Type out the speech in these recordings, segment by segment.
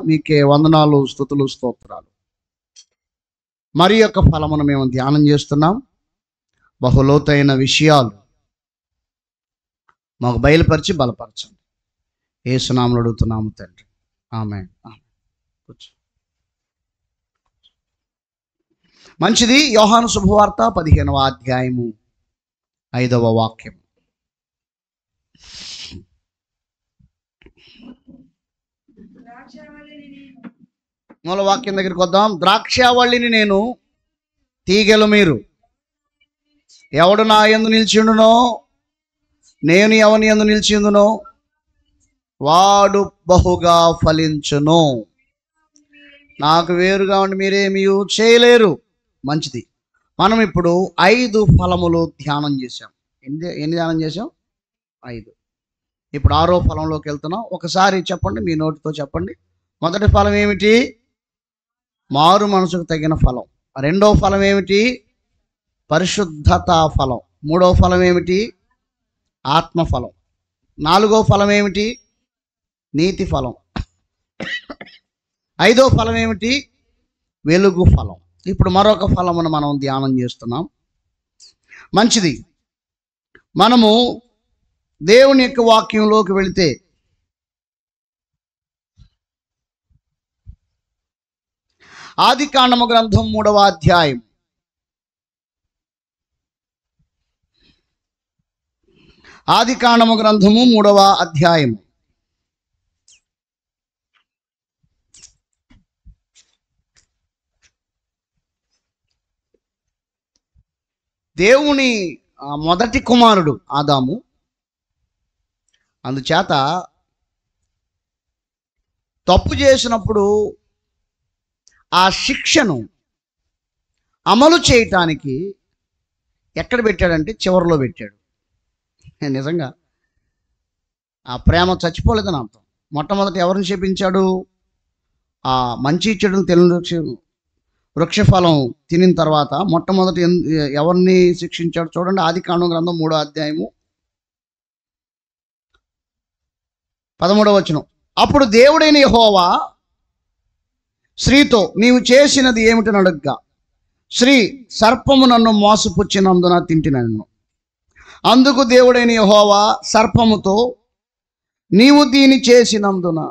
మీకే వందనాలు, స్తుతులు, స్తోత్రాలు. మరి యొక్క ఫలమును మేము ధ్యానం చేస్తున్నాం. బహులోతైన విషయాలు మాకు బయలుపరిచి బలపరచండి. యేసునామములో అడుగుతున్నాము తండ్రి, ఆమేన్. కూర్చో. మంచిది. యోహాను శుభవార్త 15వ అధ్యాయము 5వ వాక్యం. మూల వాక్యం దగ్గరికి వద్దాం. ద్రాక్షావళిని నేను, తీగెలు మీరు. ఎవడు నా యందు నిలిచిండునో, నేను ఎవని యందు నిలిచిందునో వాడు బహుగా ఫలించును. నాకు వేరుగా ఉండి మీరేమీ చేయలేరు. మంచిది. మనం ఇప్పుడు 5 ఫలములు ధ్యానం చేశాం. ఎన్ని ధ్యానం చేశాం? 5. ఇప్పుడు 6వ ఫలంలోకి వెళ్తున్నాం. ఒకసారి చెప్పండి, మీ నోటితో చెప్పండి. మొదటి ఫలం ఏమిటి? మారు మనసుకు తగిన ఫలం. 2వ ఫలం ఏమిటి? పరిశుద్ధత ఫలం. 3వ ఫలం ఏమిటి? ఆత్మఫలం. 4వ ఫలం ఏమిటి? నీతి ఫలం. 5వ ఫలం ఏమిటి? వెలుగు ఫలం. ఇప్పుడు మరొక ఫలమును మనం ధ్యానం చేస్తున్నాం. మంచిది. మనము దేవుని యొక్క వాక్యంలోకి వెళితే ఆదికాండము గ్రంథం 3వ అధ్యాయం. ఆదికాండము గ్రంథము 3వ అధ్యాయం. దేవుని మొదటి కుమారుడు ఆదాము. అందుచేత తప్పు చేసినప్పుడు ఆ శిక్షను అమలు చేయటానికి ఎక్కడ పెట్టాడంటే చివరిలో పెట్టాడు. నిజంగా ఆ ప్రేమ చచ్చిపోలేదని అర్థం. మొట్టమొదటి ఎవరిని శపించాడు? ఆ మంచి చెడును తెలియని వృక్షఫలం తినిన తర్వాత మొట్టమొదటి ఎవరిని శిక్షించాడు? చూడండి, ఆదికాండం గ్రంథం 3వ అధ్యాయము 13వ వచనం. అప్పుడు దేవుడైన యెహోవా స్త్రీతో, నీవు చేసినది ఏమిటని అడుగ్గా, స్త్రీ, సర్పము నన్ను మోసపుచ్చినందున తింటినన్ను. అందుకు దేవుడైన యెహోవా సర్పముతో, నీవు దీని చేసినందున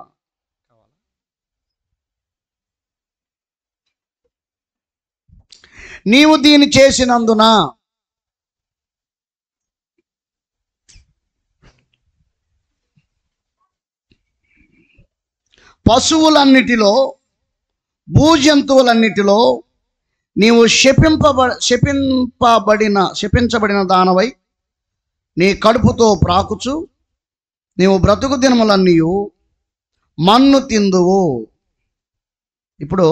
పశువులన్నిటిలో, భూజంతువులన్నిటిలో నీవు శపించబడిన దానవై నీ కడుపుతో ప్రాకుచు నీవు బ్రతుకు దినములన్నీ మన్ను తిందువు. ఇప్పుడు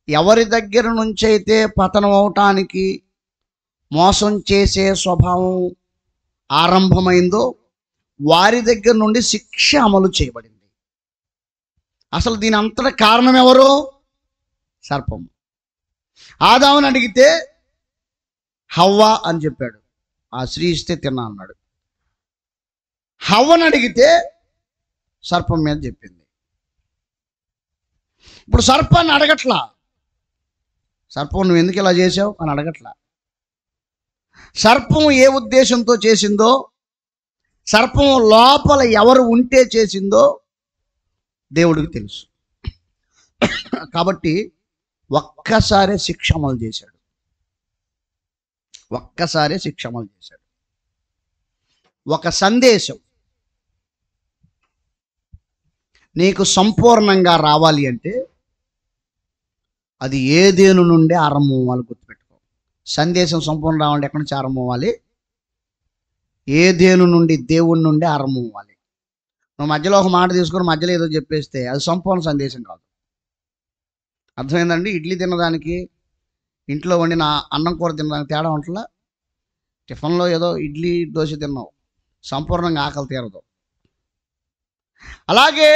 ఎవరి దగ్గర నుంచైతే పతనం అవటానికి మోసం చేసే స్వభావం ఆరంభమైందో వారి దగ్గర నుండి శిక్ష అమలు చేయబడింది. అసలు దీని అంతటా కారణం ఎవరు? సర్పం. ఆదాముని అడిగితే హవ్వ అని చెప్పాడు. ఆ స్త్రీ ఇస్తే తిన్నా అన్నాడు. హవ్వని అడిగితే సర్పం మీద చెప్పింది. ఇప్పుడు సర్పాన్ని అడగట్లా, సర్పం నువ్వు ఎందుకు ఇలా చేసావు అని అడగట్లా. సర్పం ఏ ఉద్దేశంతో చేసిందో, సర్పం లోపల ఎవరు ఉంటే చేసిందో దేవుడికి తెలుసు. కాబట్టి ఒక్కసారి శిక్ష అమలు చేశాడు. ఒక సందేశం నీకు సంపూర్ణంగా రావాలి అంటే అది ఏదేను నుండి ఆరంభం అవ్వాలి. గుర్తుపెట్టుకో. సందేశం సంపూర్ణ రావాలంటే ఎక్కడి నుంచి ఆరంభం అవ్వాలి? ఏదేను నుండి, దేవుని నుండి ఆరంభం అవ్వాలి. నువ్వు మధ్యలో ఒక మాట తీసుకొని మధ్యలో ఏదో చెప్పేస్తే అది సంపూర్ణ సందేశం కాదు. అర్థమైందండి? ఇడ్లీ తినడానికి, ఇంట్లో వండిన అన్నం కూర తినడానికి తేడా ఉంటుందా? టిఫిన్లో ఏదో ఇడ్లీ దోశ తిన్నావు, సంపూర్ణంగా ఆకలి తీరదు. అలాగే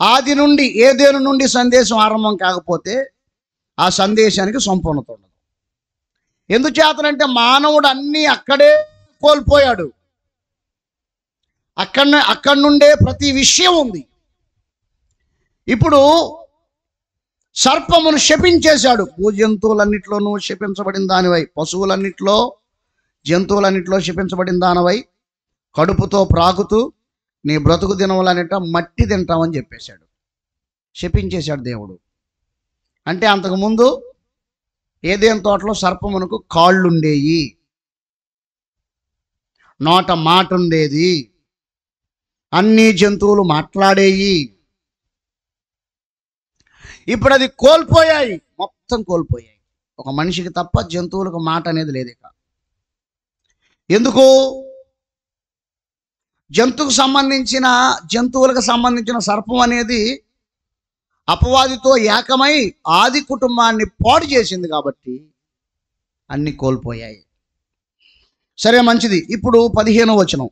ఆది నుండి, ఏదేను నుండి సందేశం ఆరంభం కాకపోతే ఆ సందేశానికి సంపూర్ణత ఉండదు. ఎందుచేతనంటే మానవుడు అన్నీ అక్కడే కోల్పోయాడు. అక్కడి నుండే ప్రతి విషయం ఉంది. ఇప్పుడు సర్పమును శపించేశాడు. భూజంతువులన్నిట్లోనూ శపించబడిన దానివై, పశువులన్నిట్లో జంతువులన్నిట్లో శపించబడిన దానివై, కడుపుతో ప్రాకుతూ నీ బ్రతుకు దినములన్నిట మట్టి తింటామని చెప్పేశాడు. శపించేశాడు దేవుడు. అంటే అంతకుముందు ఏదైనా తోటలో సర్పమునకు కాళ్ళుండేవి, నోట మాట ఉండేది, అన్ని జంతువులు మాట్లాడేవి. ఇప్పుడు అది కోల్పోయాయి, మొత్తం కోల్పోయాయి. ఒక మనిషికి తప్ప జంతువులకు మాట అనేది లేదు ఇక. ఎందుకు? జంతువులకు సంబంధించిన సర్పం అనేది అపవాదితో ఏకమై ఆది కుటుంబాన్ని పాడు చేసింది కాబట్టి అన్ని కోల్పోయాయి. సరే, మంచిది. ఇప్పుడు 15వ వచనం,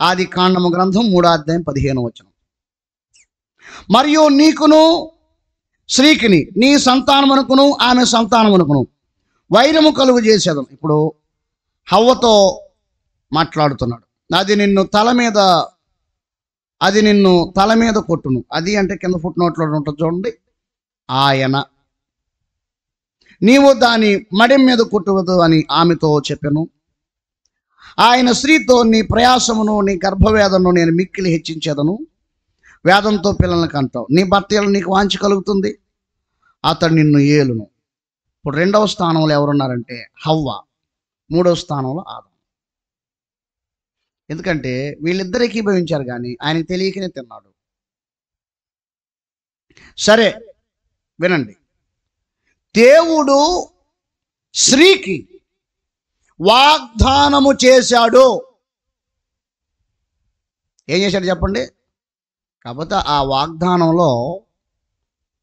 ఆది కాండము గ్రంథం 3వ అధ్యాయం 15వ వచనం. మరియు నీకును స్త్రీకిని, నీ సంతానమునకును ఆమె సంతానమునకును వైరము కలుగు చేసేదను. ఇప్పుడు హవ్వతో మాట్లాడుతున్నాడు. అది నిన్ను తల మీద కొట్టును. అది అంటే కింద ఫుట్ నోట్లో ఉంటుంది చూడండి, ఆయన. నీవు దాని మడి మీద కొట్టువదు అని ఆమెతో చెప్పాను. ఆయన స్త్రీతో, నీ ప్రయాసమును నీ గర్భవేదనను నేను మిక్కిలి హెచ్చించేదను, వేదంతో పిల్లలను కంటావు, నీ భర్తలు నీకు వాంఛ కలుగుతుంది, అతడు నిన్ను ఏలును. ఇప్పుడు 2వ స్థానంలో ఎవరున్నారంటే హవ్వ, 3వ స్థానంలో ఆదాము. ఎందుకంటే వీళ్ళిద్దరు ఏకీభవించారు కానీ ఆయనకి తెలియకనే తిన్నాడు. సరే వినండి, దేవుడు స్త్రీకి వాగ్దానము చేశాడు. ఏం చేశాడు చెప్పండి? కాకపోతే ఆ వాగ్దానంలో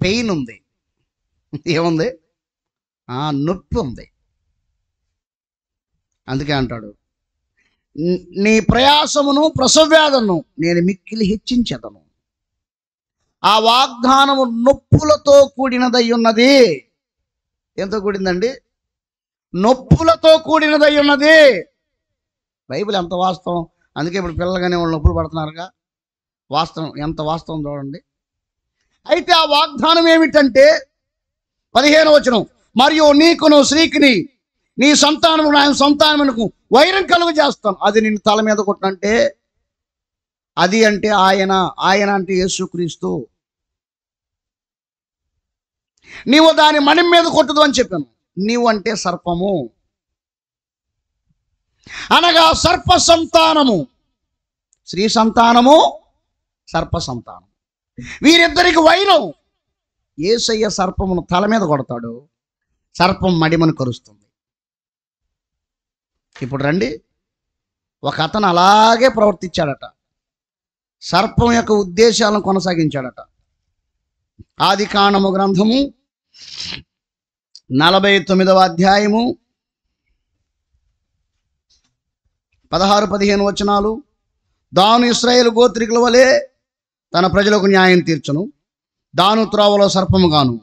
పెయిన్ ఉంది. ఏముంది? నొప్పి ఉంది. అందుకే అంటాడు, నీ ప్రయాసమును ప్రసవవేదనను నేను మిక్కిలి హెచ్చించెదను. ఆ వాగ్దానము నొప్పులతో కూడినదై ఉన్నది. ఎంతో కూడిందండి? నొప్పులతో కూడినదై ఉన్నది. బైబిల్ ఎంత వాస్తవం. అందుకే ఇప్పుడు పిల్లలుగానే వాళ్ళు నొప్పులు పడుతున్నారుగా. వాస్తవం, ఎంత వాస్తవం చూడండి. అయితే ఆ వాగ్దానం ఏమిటంటే 15వ వచనం, మరియు నీకును స్త్రీకిని నీ సంతానము ఆయన సంతానమునకు వైరం కలుగు చేస్తాను. అది నిన్ను తల మీద కొట్టనంటే, అది అంటే ఆయన అంటే యేసుక్రీస్తు. నీవు దాని మణి మీద కొట్టదు అని చెప్పాను. నీవు అంటే సర్పము, అనగా సర్ప సంతానము. స్త్రీ సంతానము, సర్ప సంతానం, వీరిద్దరికి వైరం. యేసయ్య సర్పమును తల మీద కొడతాడు, సర్పం మడిమను కరుస్తుంది. ఇప్పుడు రండి, ఒక అతను అలాగే ప్రవర్తించాడట, సర్పం యొక్క ఉద్దేశాలను కొనసాగించాడట. ఆది కాండము గ్రంథము 49వ అధ్యాయము 16-15 వచనాలు. దాను ఇశ్రాయేలు గోత్రికుల వలె తన ప్రజలకు న్యాయం తీర్చును. దాను త్రోవలో సర్పముగాను,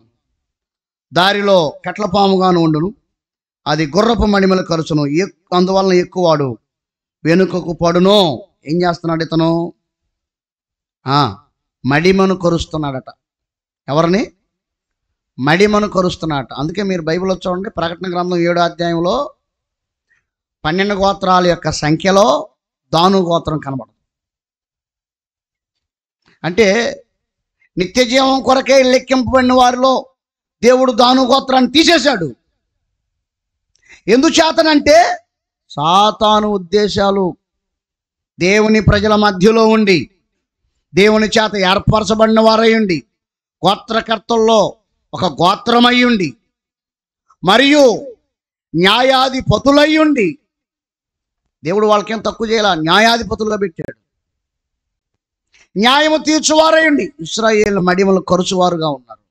దారిలో కట్లపాముగాను ఉండును. అది గుర్రపు మడిమలు కరుచును, అందువలన ఎక్కువాడు వెనుకకు పడును. ఏం చేస్తున్నాడు ఇతను? మడిమను కరుస్తున్నాడట. ఎవరిని? మడిమను కరుస్తున్నాడట. అందుకే మీరు బైబిల్లో చూడండి, ప్రకటన గ్రంథం 7వ అధ్యాయంలో 12 గోత్రాల యొక్క సంఖ్యలో దాను గోత్రం కనబడదు. అంటే నిత్య జీవం కొరకే లెక్కింపబడిన వారిలో దేవుడు దాను గోత్రాన్ని తీసేశాడు. ఎందుచేతనంటే సాతాను ఉద్దేశాలు దేవుని ప్రజల మధ్యలో ఉండి, దేవుని చేత ఏర్పరచబడిన వారయ్యుండి, గోత్రకర్తల్లో ఒక గోత్రమయ్యుండి, మరియు న్యాయాధిపతులయ్యుండి, దేవుడు వాళ్ళకేం తక్కువ చేయాల, న్యాయాధిపతులుగా పెట్టాడు. న్యాయము తీర్చువారయ్యుండి ఇశ్రాయేలు మడిమలు కరుచువారుగా ఉన్నారు.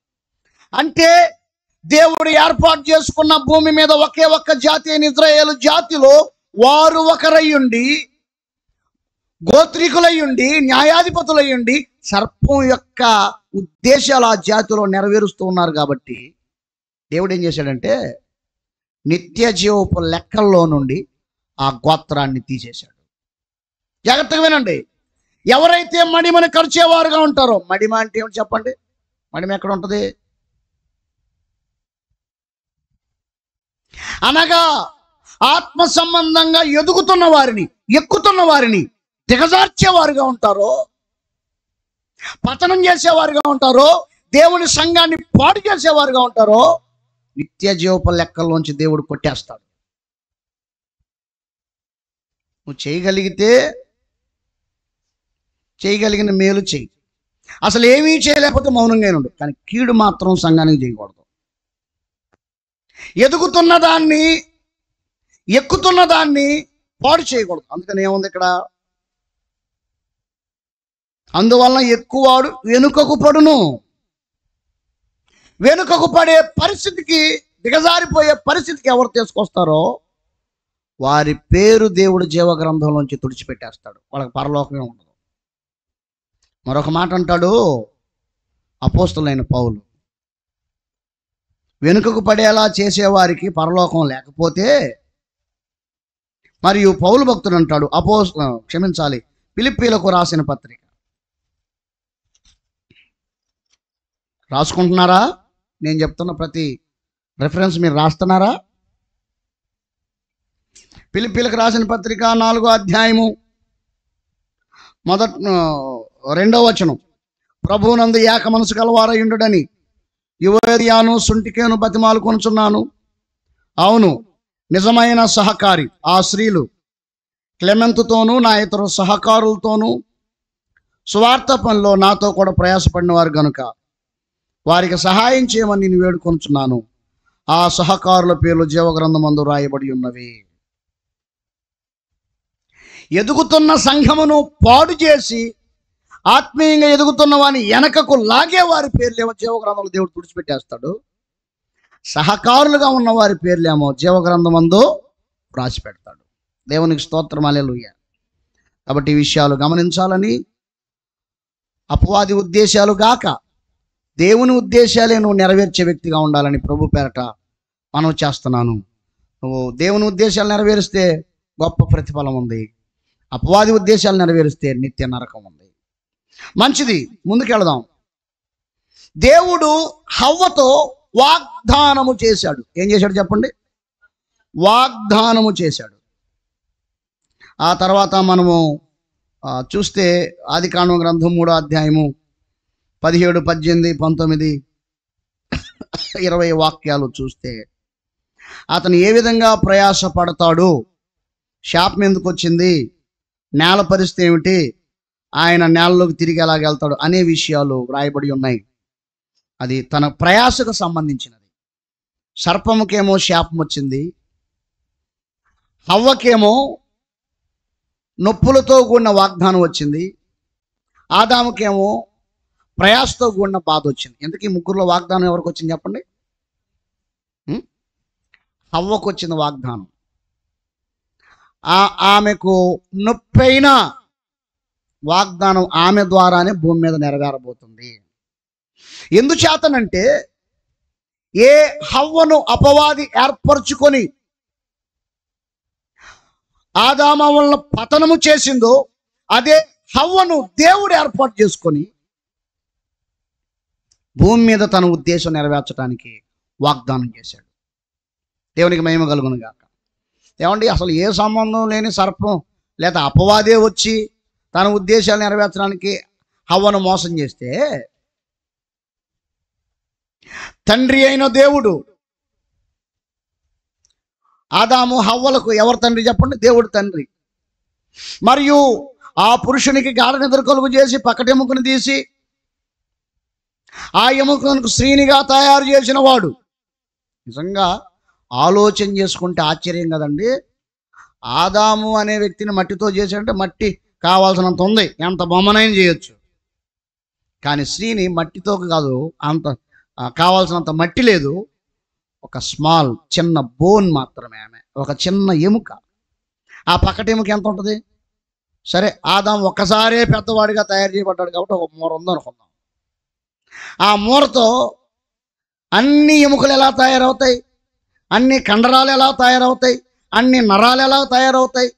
అంటే దేవుడు ఏర్పాటు చేసుకున్న భూమి మీద ఒకే ఒక్క జాతి అయిన ఇశ్రాయేలు జాతిలో వారు ఒకరయ్యుండి, గోత్రికులయ్యుండి, న్యాయాధిపతులయ్యుండి సర్పం యొక్క ఉద్దేశాలు ఆ జాతిలో నెరవేరుస్తూ ఉన్నారు. కాబట్టి దేవుడు ఏం చేశాడంటే నిత్య జీవపు లెక్కల్లో నుండి ఆ గోత్రాన్ని తీసేశాడు. జాగ్రత్తగా వినండి, ఎవరైతే మడిమని కరిచేవారుగా ఉంటారో, మడిమ అంటే ఏమిటి చెప్పండి? మడిమ ఎక్కడ ఉంటుంది? అనగా ఆత్మ సంబంధంగా ఎదుగుతున్న వారిని, ఎక్కుతున్న వారిని దిగజార్చేవారుగా ఉంటారో, పతనం చేసేవారుగా ఉంటారో, దేవుని సంఘాన్ని పాడు చేసేవారుగా ఉంటారో, నిత్య జీవపు లెక్కల్లోంచి దేవుడు కొట్టేస్తాడు. నువ్వు చేయగలిగిన మేలు చేయి. అసలు ఏమీ చేయలేకపోతే మౌనంగానే ఉండు, కానీ కీడు మాత్రం సంఘానికి చేయకూడదు. ఎదుగుతున్న దాన్ని, ఎక్కుతున్న దాన్ని పాడు చేయకూడదు. అందుకని ఏముంది ఇక్కడ? అందువలన ఎక్కువాడు వెనుకకు పడును. వెనుకకు పడే పరిస్థితికి, దిగజారిపోయే పరిస్థితికి ఎవరు తీసుకొస్తారో వారి పేరు దేవుడు జీవగ్రంథంలోంచి తుడిచిపెట్టేస్తాడు. వాళ్ళకి పరలోకమే ఉండదు. మరొక మాట అంటాడు అపోస్తలుడైన పౌలు, వెనుకకు పడేలా చేసేవారికి పరలోకం లేకపోతే, మరియు పౌలు భక్తుడు అంటాడు ఫిలిప్పీలకు రాసిన పత్రిక రాసుకుంటున్నారా? నేను చెప్తున్న ప్రతి రెఫరెన్స్ మీరు రాస్తున్నారా? ఫిలిప్పీలకు రాసిన పత్రిక 4వ అధ్యాయము 2వ వచనం, ప్రభువునందు ఏక మనసు కలవారయుండుడని యువదియాను సుంటికేను బతిమాలుకొనుచున్నాను. అవును, నిజమైన సహకారి ఆ స్త్రీలు క్లెమెంతుతోనూ నా ఇతర సహకారులతోనూ స్వార్థ పనిలో నాతో కూడా ప్రయాసపడిన వారు గనుక వారికి సహాయం చేయమని నేను వేడుకొనుచున్నాను. ఆ సహకారుల పేర్లు జీవగ్రంథమందు రాయబడి ఉన్నవి. ఎదుగుతున్న సంఘమును పాడు చేసి ఆత్మీయంగా ఎదుగుతున్న వారిని వెనకకు లాగే వారి పేర్లేమో జీవగ్రంథంలో దేవుడు తుడిచిపెట్టేస్తాడు. సహకారులుగా ఉన్న వారి పేర్లేమో జీవగ్రంథమందు రాసి పెడతాడు. దేవునికి స్తోత్రం, హల్లెలూయా. కాబట్టి ఈ విషయాలు గమనించాలని, అపవాది ఉద్దేశాలు గాక దేవుని ఉద్దేశాలే నువ్వు నెరవేర్చే వ్యక్తిగా ఉండాలని ప్రభు పేరట మనం చేస్తున్నాను. నువ్వు దేవుని ఉద్దేశాలు నెరవేరిస్తే గొప్ప ప్రతిఫలం ఉంది, అపవాది ఉద్దేశాలు నెరవేరిస్తే నిత్య నరకం ఉంది. మంచిది, ముందుకెళదాం. దేవుడు హవ్వతో వాగ్దానము చేశాడు. ఏం చేశాడు చెప్పండి? వాగ్దానము చేశాడు. ఆ తర్వాత మనము చూస్తే ఆదికాండం గ్రంథం 3వ అధ్యాయము 17, 18, 19, 20 వాక్యాలు చూస్తే అతను ఏ విధంగా ప్రయాస పడతాడు, శాపం ఎందుకు వచ్చింది, నేల పరిస్థితి ఏమిటి, ఆయన నేలలోకి తిరిగి ఎలాగెళ్తాడు అనే విషయాలు రాయబడి ఉన్నాయి. అది తన ప్రయాసకు సంబంధించినది. సర్పముకేమో శాపం వచ్చింది, హవ్వకేమో నొప్పులతో కూడిన వాగ్దానం వచ్చింది, ఆదాముకేమో ప్రయాసతో కూడిన బాధ వచ్చింది. ఎందుకు ఈ ముగ్గురులో వాగ్దానం ఎవరికి వచ్చింది చెప్పండి? హవ్వకు వచ్చింది వాగ్దానం. ఆమెకు నొప్పైన వాగ్దానం ఆమె ద్వారానే భూమి మీద నెరవేరబోతుంది. ఎందుచేతనంటే ఏ హవ్వను అపవాది ఏర్పరచుకొని ఆదాము వలన పతనము చేసిందో అదే హవ్వను దేవుడు ఏర్పాటు చేసుకొని భూమి మీద తన ఉద్దేశం నెరవేర్చడానికి వాగ్దానం చేశాడు. దేవునికి మహిమ కలుగును గాక. ఏమండి, అసలు ఏ సంబంధం లేని సర్పం లేదా అపవాదే వచ్చి తన ఉద్దేశాలు నెరవేర్చడానికి హవ్వను మోసం చేస్తే, తండ్రి అయిన దేవుడు ఆదాము హవ్వలకు ఎవరు తండ్రి చెప్పండి? దేవుడు తండ్రి. మరియు ఆ పురుషునికి గాఢ నిద్ర కలుగు చేసి పక్కటి ఎముకను తీసి ఆ ఎముకను స్త్రీనిగా తయారు చేసిన వాడు. నిజంగా ఆలోచన చేసుకుంటే ఆశ్చర్యం కదండి. ఆదాము అనే వ్యక్తిని మట్టితో చేశాడంటే మట్టి కావాల్సినంత ఉంది, ఎంత బొమ్మనైనా చేయొచ్చు. కానీ స్త్రీని మట్టితో కాదు, అంత కావాల్సినంత మట్టి లేదు, ఒక స్మాల్ చిన్న బోన్ మాత్రమే, ఆమె ఒక చిన్న ఎముక. ఆ పక్కటి ఎముక ఎంత ఉంటుంది? సరే, ఆదాము ఒక్కసారే పెద్దవాడిగా తయారు చేయబడ్డాడు కాబట్టి ఒక మూర ఉందనుకుందాం. ఆ మూరతో అన్ని ఎముకలు ఎలా తయారవుతాయి, అన్ని కండరాలు ఎలా తయారవుతాయి, అన్ని నరాలు ఎలా తయారవుతాయి,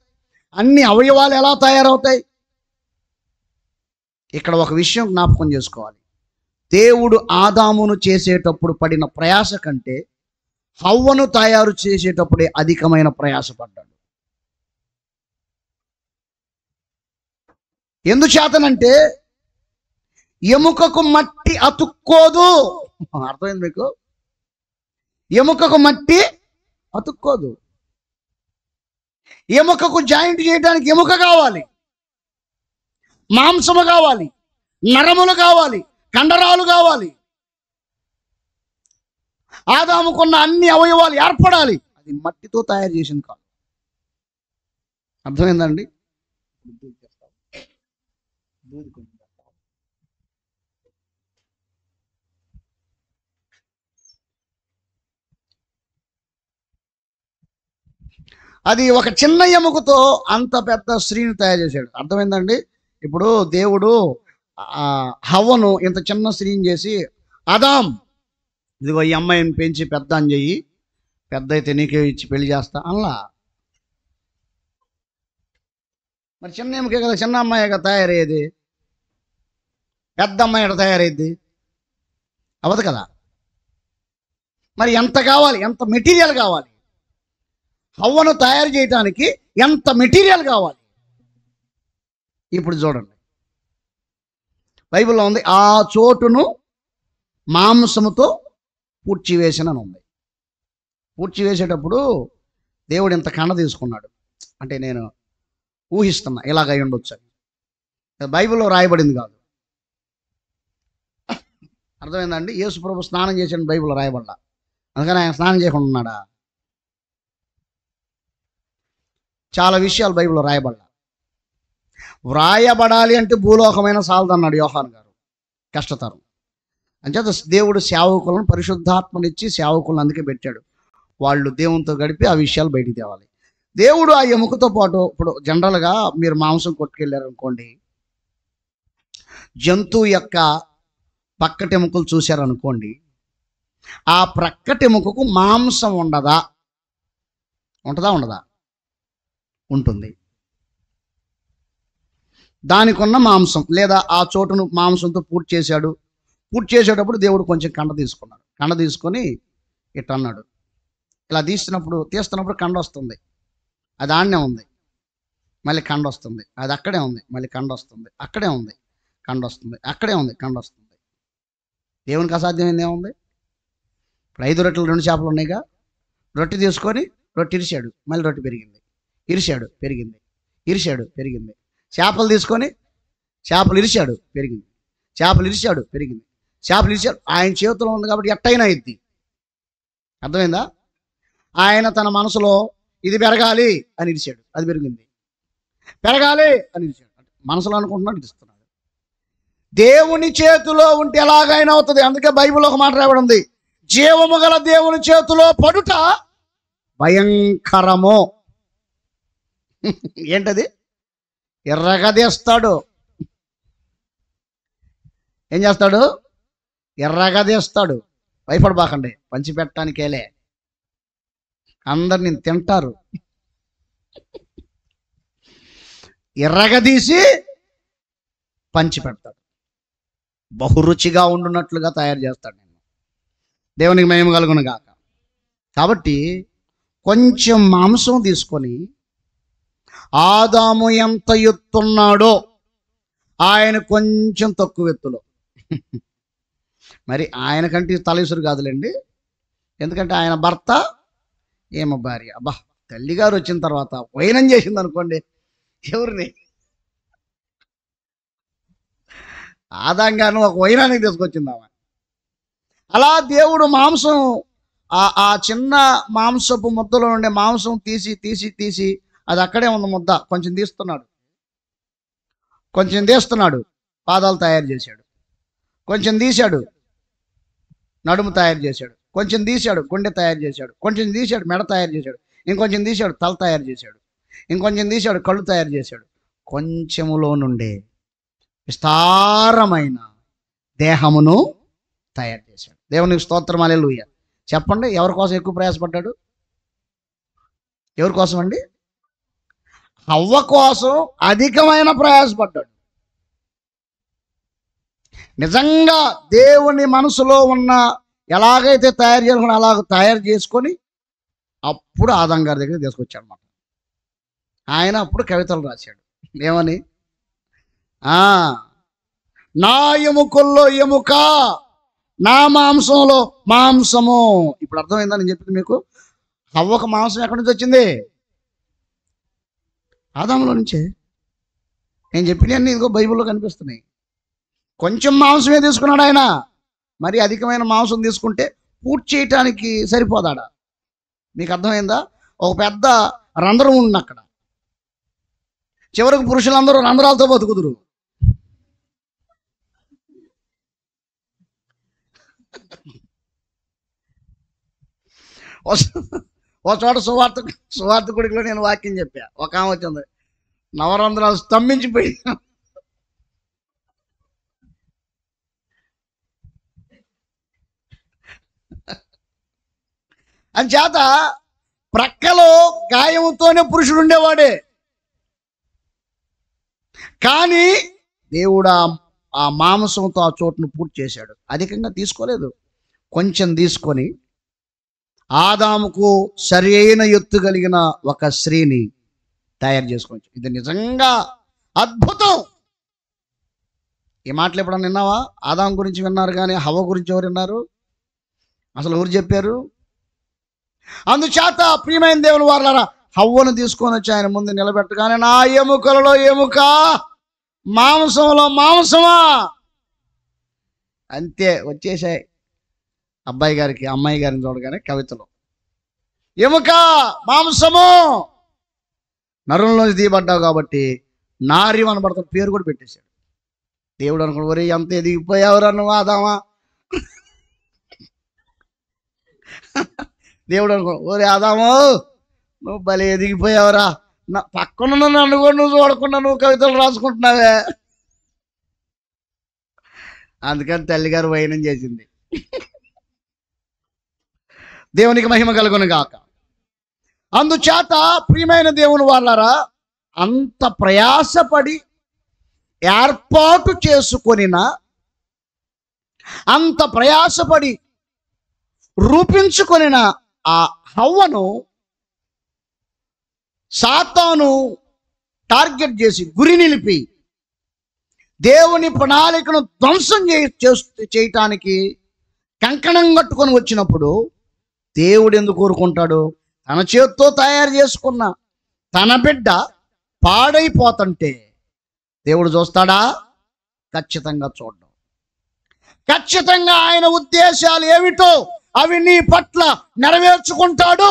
అన్ని అవయవాలు ఎలా తయారవుతాయి? ఇక్కడ ఒక విషయం జ్ఞాపకం చేసుకోవాలి. దేవుడు ఆదామును చేసేటప్పుడు పడిన ప్రయాస కంటే హవ్వను తయారు చేసేటప్పుడే అధికమైన ప్రయాసపడ్డాడు. ఎందుచేతనంటే ఎముకకు మట్టి అతుక్కోదు. అర్థమైంది మీకు? ఎముకకు మట్టి అతుక్కోదు. ఎముకకు జాయింట్ చేయడానికి ఎముక కావాలి, మాంసము కావాలి, నరములు కావాలి, కండరాలు కావాలి. ఆదాముకున్న అన్ని అవయవాలు ఏర్పడాలి. అది మట్టితో తయారు చేసింది కాదు. అర్థమైందండి? అది ఒక చిన్న ఎముకతో అంత పెద్ద స్త్రీని తయారు చేశాడు. అర్థమైందండి? ఇప్పుడు దేవుడు హవ్వను ఇంత చిన్న స్త్రీని చేసి, ఆదాం ఇదిగో ఈ అమ్మాయిని పెంచి పెద్ద అని చెయ్యి, పెద్ద అయితే నీకే ఇచ్చి పెళ్లి చేస్తా అలా. మరి చిన్న ఎముకే కదా, చిన్న అమ్మాయి కదా తయారయ్యేది, పెద్ద అమ్మాయి ఎక్కడ తయారయ్యేది? అవ్వదు కదా. మరి ఎంత కావాలి, ఎంత మెటీరియల్ కావాలి? హవ్వను తయారు చేయడానికి ఎంత మెటీరియల్ కావాలి? ఇప్పుడు చూడండి, బైబిల్లో ఉంది, ఆ చోటును మాంసముతో పూడ్చివేసినని ఉంది. పూడ్చివేసేటప్పుడు దేవుడు ఇంత కండ తీసుకున్నాడు. అంటే నేను ఊహిస్తున్నా ఇలాగై ఉండొచ్చు అని. బైబిల్లో రాయబడింది కాదు. అర్థమైందండి? యేసు ప్రభు స్నానం చేసిన బైబిల్లో రాయబడ్డా, అందుకని ఆయన స్నానం చేయకుండా ఉన్నాడా? చాలా విషయాలు బైబిల్లో రాయబడ్డా. వ్రాయబడాలి అంటే భూలోకమైన సాలదన్నాడు యోహాను గారు. కష్టతరం అంచేత దేవుడు సేవకులను పరిశుద్ధాత్మనిచ్చి సేవకులను అందుకే పెట్టాడు. వాళ్ళు దేవునితో గడిపి ఆ విషయాలు బయటికి తేవాలి. దేవుడు ఆ ఎముకతో పాటు, ఇప్పుడు జనరల్గా మీరు మాంసం కొట్టుకెళ్ళారు అనుకోండి, జంతువు యొక్క పక్కటెముకలు చూశారనుకోండి, ఆ ప్రక్కటెముకకు మాంసం ఉండదా? ఉండదా? ఉంటుంది. దానికి ఉన్న మాంసం లేదా ఆ చోటును మాంసంతో పూర్తి చేశాడు. పూర్తి చేసేటప్పుడు దేవుడు కొంచెం కండ తీసుకున్నాడు. కండ తీసుకొని ఇట్లా అన్నాడు. ఇలా తీస్తున్నప్పుడు కండ వస్తుంది, అది ఆడనే ఉంది, మళ్ళీ కండ వస్తుంది, అది అక్కడే ఉంది, మళ్ళీ కండ వస్తుంది, అక్కడే ఉంది, కండ వస్తుంది, అక్కడే ఉంది, కండ వస్తుంది. దేవునికి అసాధ్యమైంది ఏముంది? ఇప్పుడు 5 రొట్టెలు 2 చేపలు ఉన్నాయిగా, రొట్టె తీసుకొని రొట్టె ఇరిశాడు, మళ్ళీ రొట్టె పెరిగింది, ఇరిశాడు పెరిగింది, ఇరిశాడు పెరిగింది. చేపలు తీసుకొని చేపలు ఇరిశాడు పెరిగింది, చేపలు ఇరిశాడు పెరిగింది, చేపలు ఇరిశాడు. ఆయన చేతిలో ఉంది కాబట్టి ఎట్టయినా అయింది. అర్థమైందా? ఆయన తన మనసులో ఇది పెరగాలి అని ఇరిశాడు, అది పెరిగింది, పెరగాలి అని ఇరిశాడు. మనసులో అనుకుంటున్నాడు, ఇస్తున్నాడు. దేవుని చేతిలో ఉంటే ఎలాగైనా అవుతుంది. అందుకే బైబిల్లో ఒక మాట రాయబడింది, జీవము గల దేవుని చేతిలో పడుట భయంకరము. ఏంటది? ఎర్రగదీస్తాడు. ఏం చేస్తాడు? ఎర్రగదీస్తాడు. భయపడబాకండి, పంచిపెట్టడానికేలే, అందరు నేను తింటారు. ఎర్రగదీసి పంచిపెడతాడు, బహురుచిగా ఉండున్నట్లుగా తయారు చేస్తాడు. నేను దేవునికి మహిమ కలుగును గాక. కాబట్టి కొంచెం మాంసం తీసుకొని ఆదాము ఎంత ఎత్తున్నాడో ఆయన కొంచెం తక్కువ ఎత్తులో, మరి ఆయనకంటే తలసురు కాదులేండి, ఎందుకంటే ఆయన భర్త ఏమో భార్య. అబ్బా, తల్లిగారు వచ్చిన తర్వాత వైనం చేసింది అనుకోండి, ఎవరిని? ఆదాంగాను ఒక వైనానికి తీసుకొచ్చిందామా. అలా దేవుడు మాంసం ఆ చిన్న మాంసపు ముద్దలో ఉండే మాంసం తీసి అది అక్కడే ఉంది ముద్ద, కొంచెం తీస్తున్నాడు, పాదాలు తయారు చేశాడు, కొంచెం తీశాడు, నడుము తయారు చేశాడు, కొంచెం తీశాడు, గుండె తయారు చేశాడు, కొంచెం తీశాడు, మెడ తయారు చేశాడు, ఇంకొంచెం తీశాడు, తల తయారు చేశాడు, ఇంకొంచెం తీశాడు, కళ్ళు తయారు చేశాడు. కొంచెములో నుండే విస్తారమైన దేహమును తయారు చేశాడు. దేవునికి స్తోత్రం, హల్లెలూయా. చెప్పండి, ఎవరి కోసం ఎక్కువ ప్రయాసపడ్డాడు? ఎవరి కోసం అండి? హవ్వ కోసం అధికమైన ప్రయాసపడ్డాడు. నిజంగా దేవుని మనసులో ఉన్న ఎలాగైతే తయారు చేసుకుని అలాగ తయారు చేసుకొని అప్పుడు ఆదాం గారి దగ్గర తీసుకొచ్చాడు అన్నమాట. ఆయన అప్పుడు కవితలు రాశాడు. ఏమని? నా ఎముకల్లో ఎముక, నా మాంసంలో మాంసము. ఇప్పుడు అర్థమైందా నేను చెప్పింది మీకు? హవ్వకు మాంసం ఎక్కడి నుంచి వచ్చింది? ఆదాములో నుంచే. నేను చెప్పినవన్నీ ఇదిగో బైబిల్లో కనిపిస్తున్నాయి. కొంచెం మాంసమే తీసుకున్నాడు ఆయన. మరి అధికమైన మాంసం తీసుకుంటే పూర్తి చేయటానికి సరిపోదాడా? మీకు అర్థమైందా? ఒక పెద్ద రంధ్రం ఉంది అక్కడ. చివరికి పురుషులందరూ రంధ్రాలతో బతుకుదురు. ఒక చోట సువార్తకుడిలో నేను వాక్యం చెప్పా. ఒక ఆమె వచ్చింది, నవరంధ్రాలు స్తంభించిపోయి. అంచేత ప్రక్కలో గాయముతోనే పురుషుడు ఉండేవాడే. కానీ దేవుడు ఆ మాంసంతో ఆ చోటును పూర్తి చేశాడు. అధికంగా తీసుకోలేదు, కొంచెం తీసుకొని ఆదాముకు సరి అయిన ఎత్తు కలిగిన ఒక స్త్రీని తయారు చేసుకోవచ్చు. ఇది నిజంగా అద్భుతం. ఈ మాటలు ఎప్పుడన్నా విన్నావా? ఆదాము గురించి విన్నారు కానీ హవ్వ గురించి ఎవరు విన్నారు? అసలు ఎవరు చెప్పారు? అందుచేత ప్రియమైన దేవుని వారలారా, హవ్వను తీసుకొని వచ్చి ఆయన ముందు నిలబెట్టగానే నా ఎముకలలో ఎముక, మాంసంలో మాంసమా, అంతే వచ్చేసాయి. అబ్బాయి గారికి అమ్మాయి గారిని చూడగానే కవితలో ఎముక మాంసము, నరుల్లోంచి తీయబడ్డావు కాబట్టి నారి అనబడతాడు పేరు కూడా పెట్టేశాడు. దేవుడు అనుకున్నాడు, ఒరే ఎంత ఎదిగిపోయావురా నువ్వు ఆదామా. దేవుడు అనుకున్నాడు, ఒరే ఆదాము నువ్వు భలే ఎదిగిపోయావురా, నా పక్కన నన్ను కూడా నువ్వు చూడకుండా నువ్వు కవితలు రాసుకుంటున్నావే. అందుకని తల్లిగారు వైనం చేసింది. దేవునికి మహిమ కలుగును గాక. అందుచేత ప్రియమైన దేవుని వాళ్ళారా, అంత ప్రయాసపడి ఏర్పాటు చేసుకొనిన, అంత ప్రయాసపడి రూపించుకొనిన ఆ హవ్వను సాతాను టార్గెట్ చేసి గురి నిలిపి దేవుని ప్రణాళికను ధ్వంసం చేయటానికి కంకణం కట్టుకొని వచ్చినప్పుడు దేవుడు ఎందుకు కోరుకుంటాడు? తన చేత్తో తయారు చేసుకున్న తన బిడ్డ పాడైపోతుంటే దేవుడు చూస్తాడా? ఖచ్చితంగా చూడడం. ఖచ్చితంగా ఆయన ఉద్దేశాలు ఏమిటో అవి నీ పట్ల నెరవేర్చుకుంటాడు.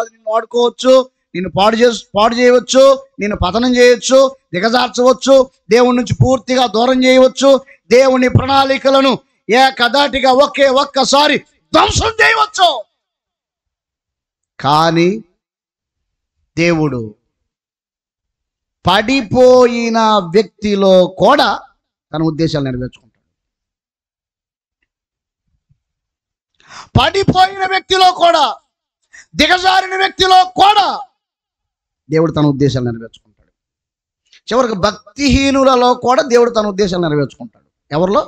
నిన్ను వాడుకోవచ్చు, నిన్ను పాడు చేయవచ్చు, నిన్ను పతనం చేయవచ్చు, దిగజార్చవచ్చు, దేవుడి నుంచి పూర్తిగా దూరం చేయవచ్చు, దేవుని ప్రణాళికలను ఏకదాటిగా ఒక్కసారి ధ్వంసం చేయవచ్చు. కానీ దేవుడు పడిపోయిన వ్యక్తిలో కూడా తన ఉద్దేశాలు నెరవేర్చుకుంటాడు. పడిపోయిన వ్యక్తిలో కూడా, దిగజారిన వ్యక్తిలో కూడా దేవుడు తన ఉద్దేశాలు నెరవేర్చుకుంటాడు. చివరికి భక్తిహీనులలో కూడా దేవుడు తన ఉద్దేశాలు నెరవేర్చుకుంటాడు. ఎవరిలో?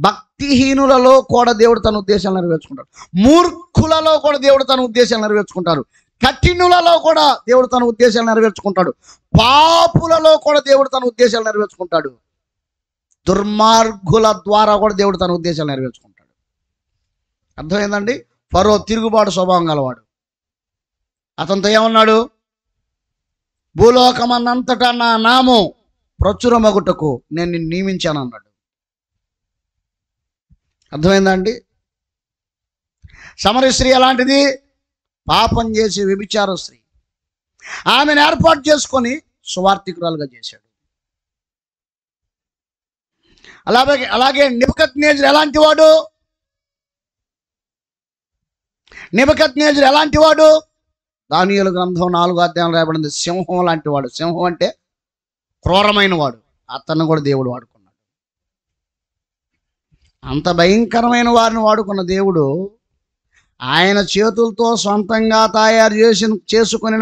భక్తిహీనులలో కూడా దేవుడు తన ఉద్దేశాలు నెరవేర్చుకుంటాడు. మూర్ఖులలో కూడా దేవుడు తన ఉద్దేశాలు నెరవేర్చుకుంటాడు. కఠినులలో కూడా దేవుడు తన ఉద్దేశాలు నెరవేర్చుకుంటాడు. పాపులలో కూడా దేవుడు తన ఉద్దేశాలు నెరవేర్చుకుంటాడు. దుర్మార్గుల ద్వారా కూడా దేవుడు తన ఉద్దేశాలు నెరవేర్చుకుంటాడు. అర్థమైందండి? ఫరో తిరుగుబాటు స్వభావం గలవాడు. అతనితో ఏమన్నాడు? భూలోకమన్నంతటా నా నామం ప్రచురమగుటకు నేను నిన్ను నియమించాను అన్నాడు. అర్థమైందా అండి? సమరయ స్త్రీ అలాంటిది, పాపం చేసి వ్యభిచార స్త్రీ. ఆమెను ఏర్పాటు చేసుకొని సువార్తికురాలుగా చేశాడు. అలాగే నెబుకద్నెజరు ఎలాంటి వాడు? నెబుకద్నెజరు ఎలాంటి వాడు? దానియేలు గ్రంథం 4వ అధ్యాయంలో రాయబడింది. సింహం లాంటి వాడు. సింహం అంటే క్రూరమైన వాడు. అతన్ని కూడా దేవుడు వాడుకున్నాడు. అంత భయంకరమైన వారిని వాడుకున్న దేవుడు ఆయన చేతులతో సొంతంగా తయారు చేసుకుని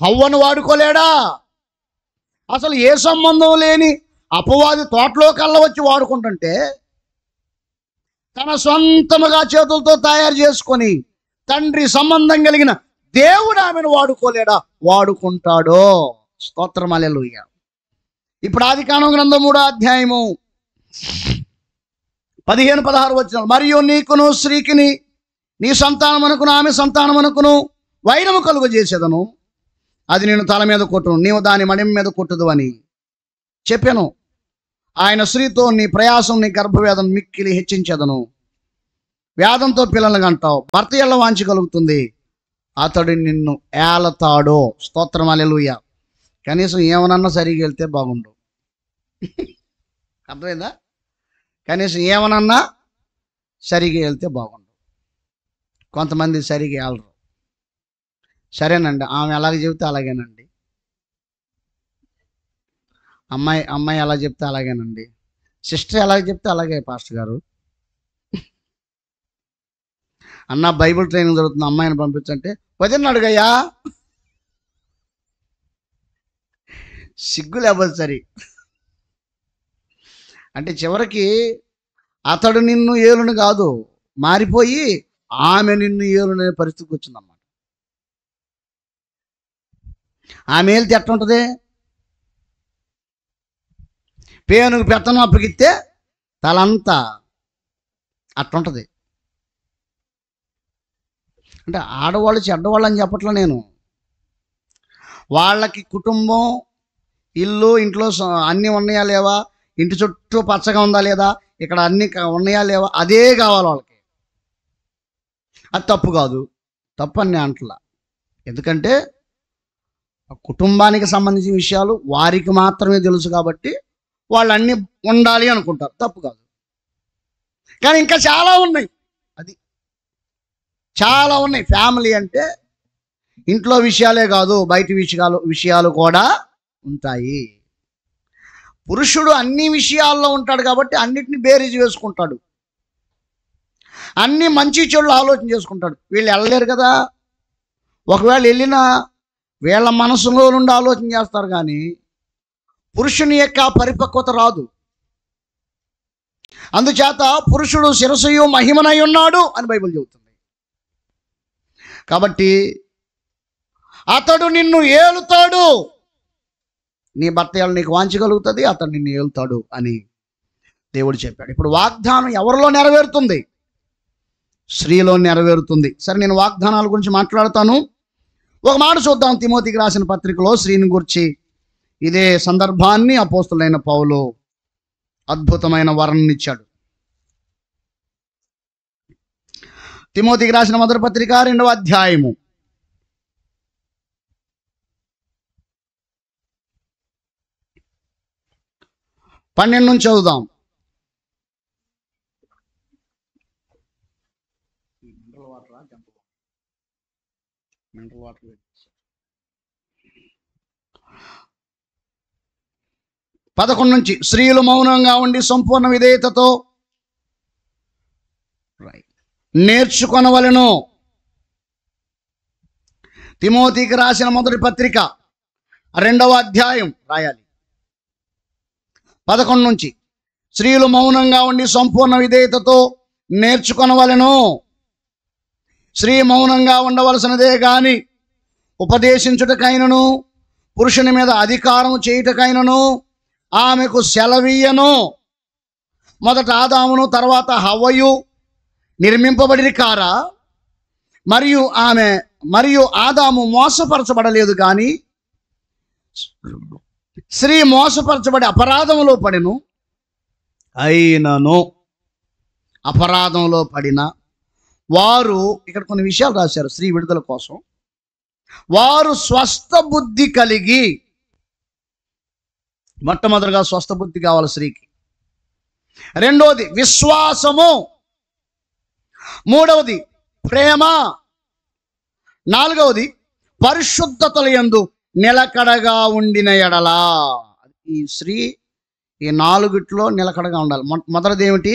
హవ్వను వాడుకోలేడా? అసలు ఏ సంబంధం లేని అపవాది తోటలో కళ్ళ వచ్చి వాడుకుంటుంటే తన సొంతముగా చేతులతో తయారు చేసుకొని తండ్రి సంబంధం కలిగిన దేవుడు ఆమెను వాడుకోలేడా? వాడుకుంటాడో. స్తోత్రం, హల్లెలూయా. ఇప్పుడు ఆదికాండం గ్రంథం 3వ అధ్యాయము 15-16 వచనాలు. మరియు నీకును స్త్రీకిని నీ సంతానమునకును ఆమె సంతానమునకును వైరము కలుగ చేసేదను, అది నేను తల మీద కొట్టును, నీవు దాని మడిమ మీద కొట్టుదు అని చెప్పాను. ఆయన స్త్రీతో నీ ప్రయాసం నీ గర్భవేదన మిక్కిలి హెచ్చించదను, వేదంతో పిల్లలను కంటావు, భర్త ఎల్ల వాంచి కలుగుతుంది, అతడు నిన్ను ఏలతాడో. స్తోత్రం, హల్లెలూయా. కనీసం ఏమనన్నా సరిగా వెళ్తే బాగుండు. అర్థమైందా? కనీసం ఏమనన్నా సరిగా వెళ్తే బాగుండు. కొంతమంది సరిగా వెళ్ళరు. సరేనండి, ఆమె ఎలాగ చెబితే అలాగేనండి, అమ్మాయి ఎలా చెప్తే అలాగేనండి, సిస్టర్ ఎలాగ చెప్తే అలాగే పాస్టర్ గారు. అన్న బైబిల్ ట్రైనింగ్ జరుగుతుంది, అమ్మాయిని పంపించంటే వదిన అడుగయ్యా. సిగ్గు లేకపోతే సరి. అంటే చివరికి అతడు నిన్ను ఏలును కాదు, మారిపోయి ఆమె నిన్ను ఏలునే పరిస్థితికి వచ్చిందన్నమాట. ఆమె ఏలితే ఎట్లా ఉంటుంది? పేనుకు పెత్తనం అప్పగిస్తే తలంతా అట్లుంటుంది. అంటే ఆడవాళ్ళు చెడ్డవాళ్ళు అని చెప్పట్లా నేను. వాళ్ళకి కుటుంబం, ఇల్లు, ఇంట్లో అన్నీ ఉన్నాయా లేవా, ఇంటి చుట్టూ పచ్చగా ఉందా లేదా, ఇక్కడ అన్నీ ఉన్నాయా లేవా, అదే కావాలి వాళ్ళకి. అది తప్పు కాదు, తప్పు అని నేను అంటలా. ఎందుకంటే కుటుంబానికి సంబంధించిన విషయాలు వారికి మాత్రమే తెలుసు కాబట్టి వాళ్ళు అన్నీ ఉండాలి అనుకుంటారు, తప్పు కాదు. కానీ ఇంకా చాలా ఉన్నాయి, అది చాలా ఉన్నాయి. ఫ్యామిలీ అంటే ఇంట్లో విషయాలే కాదు, బయట విషయాలు కూడా ఉంటాయి. పురుషుడు అన్ని విషయాల్లో ఉంటాడు కాబట్టి అన్నిటిని బేరీజు వేసుకుంటాడు, అన్ని మంచి చెడులు ఆలోచన చేసుకుంటాడు. వీళ్ళు వెళ్ళలేరు కదా, ఒకవేళ వెళ్ళినా వీళ్ళ మనసులో నుండి ఆలోచన చేస్తారు, కానీ పురుషుని యొక్క పరిపక్వత రాదు. అందుచేత పురుషుడు శిరస్సు మహిమనై ఉన్నాడు అని బైబిల్ చెబుతుంది. కాబట్టి అతడు నిన్ను ఏలుతాడు, నీ భర్త నీకు వాంచగలుగుతుంది, అతడు నిన్ను ఏలుతాడు అని దేవుడు చెప్పాడు. ఇప్పుడు వాగ్దానం ఎవరిలో నెరవేరుతుంది? స్త్రీలో నెరవేరుతుంది. సరే, నేను వాగ్దానాల గురించి మాట్లాడతాను. ఒక మాట చూద్దాం. తిమోతికి రాసిన పత్రికలో స్త్రీని గురించి ఇదే సందర్భాన్ని అపోస్తులైన పౌలు అద్భుతమైన వర్ణనిచ్చాడు. తిమోతికి రాసిన మొదటి పత్రిక 2వ అధ్యాయము 12 నుంచి చదువుదాం. పదకొండు నుంచి, స్త్రీలు మౌనంగా ఉండి సంపూర్ణ విధేయతతో నేర్చుకొనవలెను. తిమోతికి రాసిన మొదటి పత్రిక 2వ అధ్యాయం రాయాలి. 11 నుంచి, స్త్రీలు మౌనంగా ఉండి సంపూర్ణ విధేయతతో నేర్చుకొనవలెను. స్త్రీ మౌనంగా ఉండవలసినదే గాని ఉపదేశించుటకైనను పురుషుని మీద అధికారం చేయుటకైనను ఆమెకు సెలవీయను. మొదట ఆదామును తర్వాత హవ్వయు నిర్మింపబడిన కారా? మరియు ఆదాము మోసపరచబడలేదు, కానీ స్త్రీ మోసపరచబడి అపరాధంలో పడెను. అయినను అపరాధంలో పడిన వారు, ఇక్కడ కొన్ని విషయాలు రాశారు స్త్రీ విడుదల కోసం. వారు స్వస్థ బుద్ధి కలిగి, మొట్టమొదటిగా స్వస్థ బుద్ధి కావాలి స్త్రీకి. రెండవది విశ్వాసము, మూడవది ప్రేమ, నాలుగవది పరిశుద్ధతల యందు నిలకడగా ఉండిన ఎడలా. ఈ స్త్రీ ఈ నాలుగిట్లో నిలకడగా ఉండాలి. మొదటిది ఏమిటి?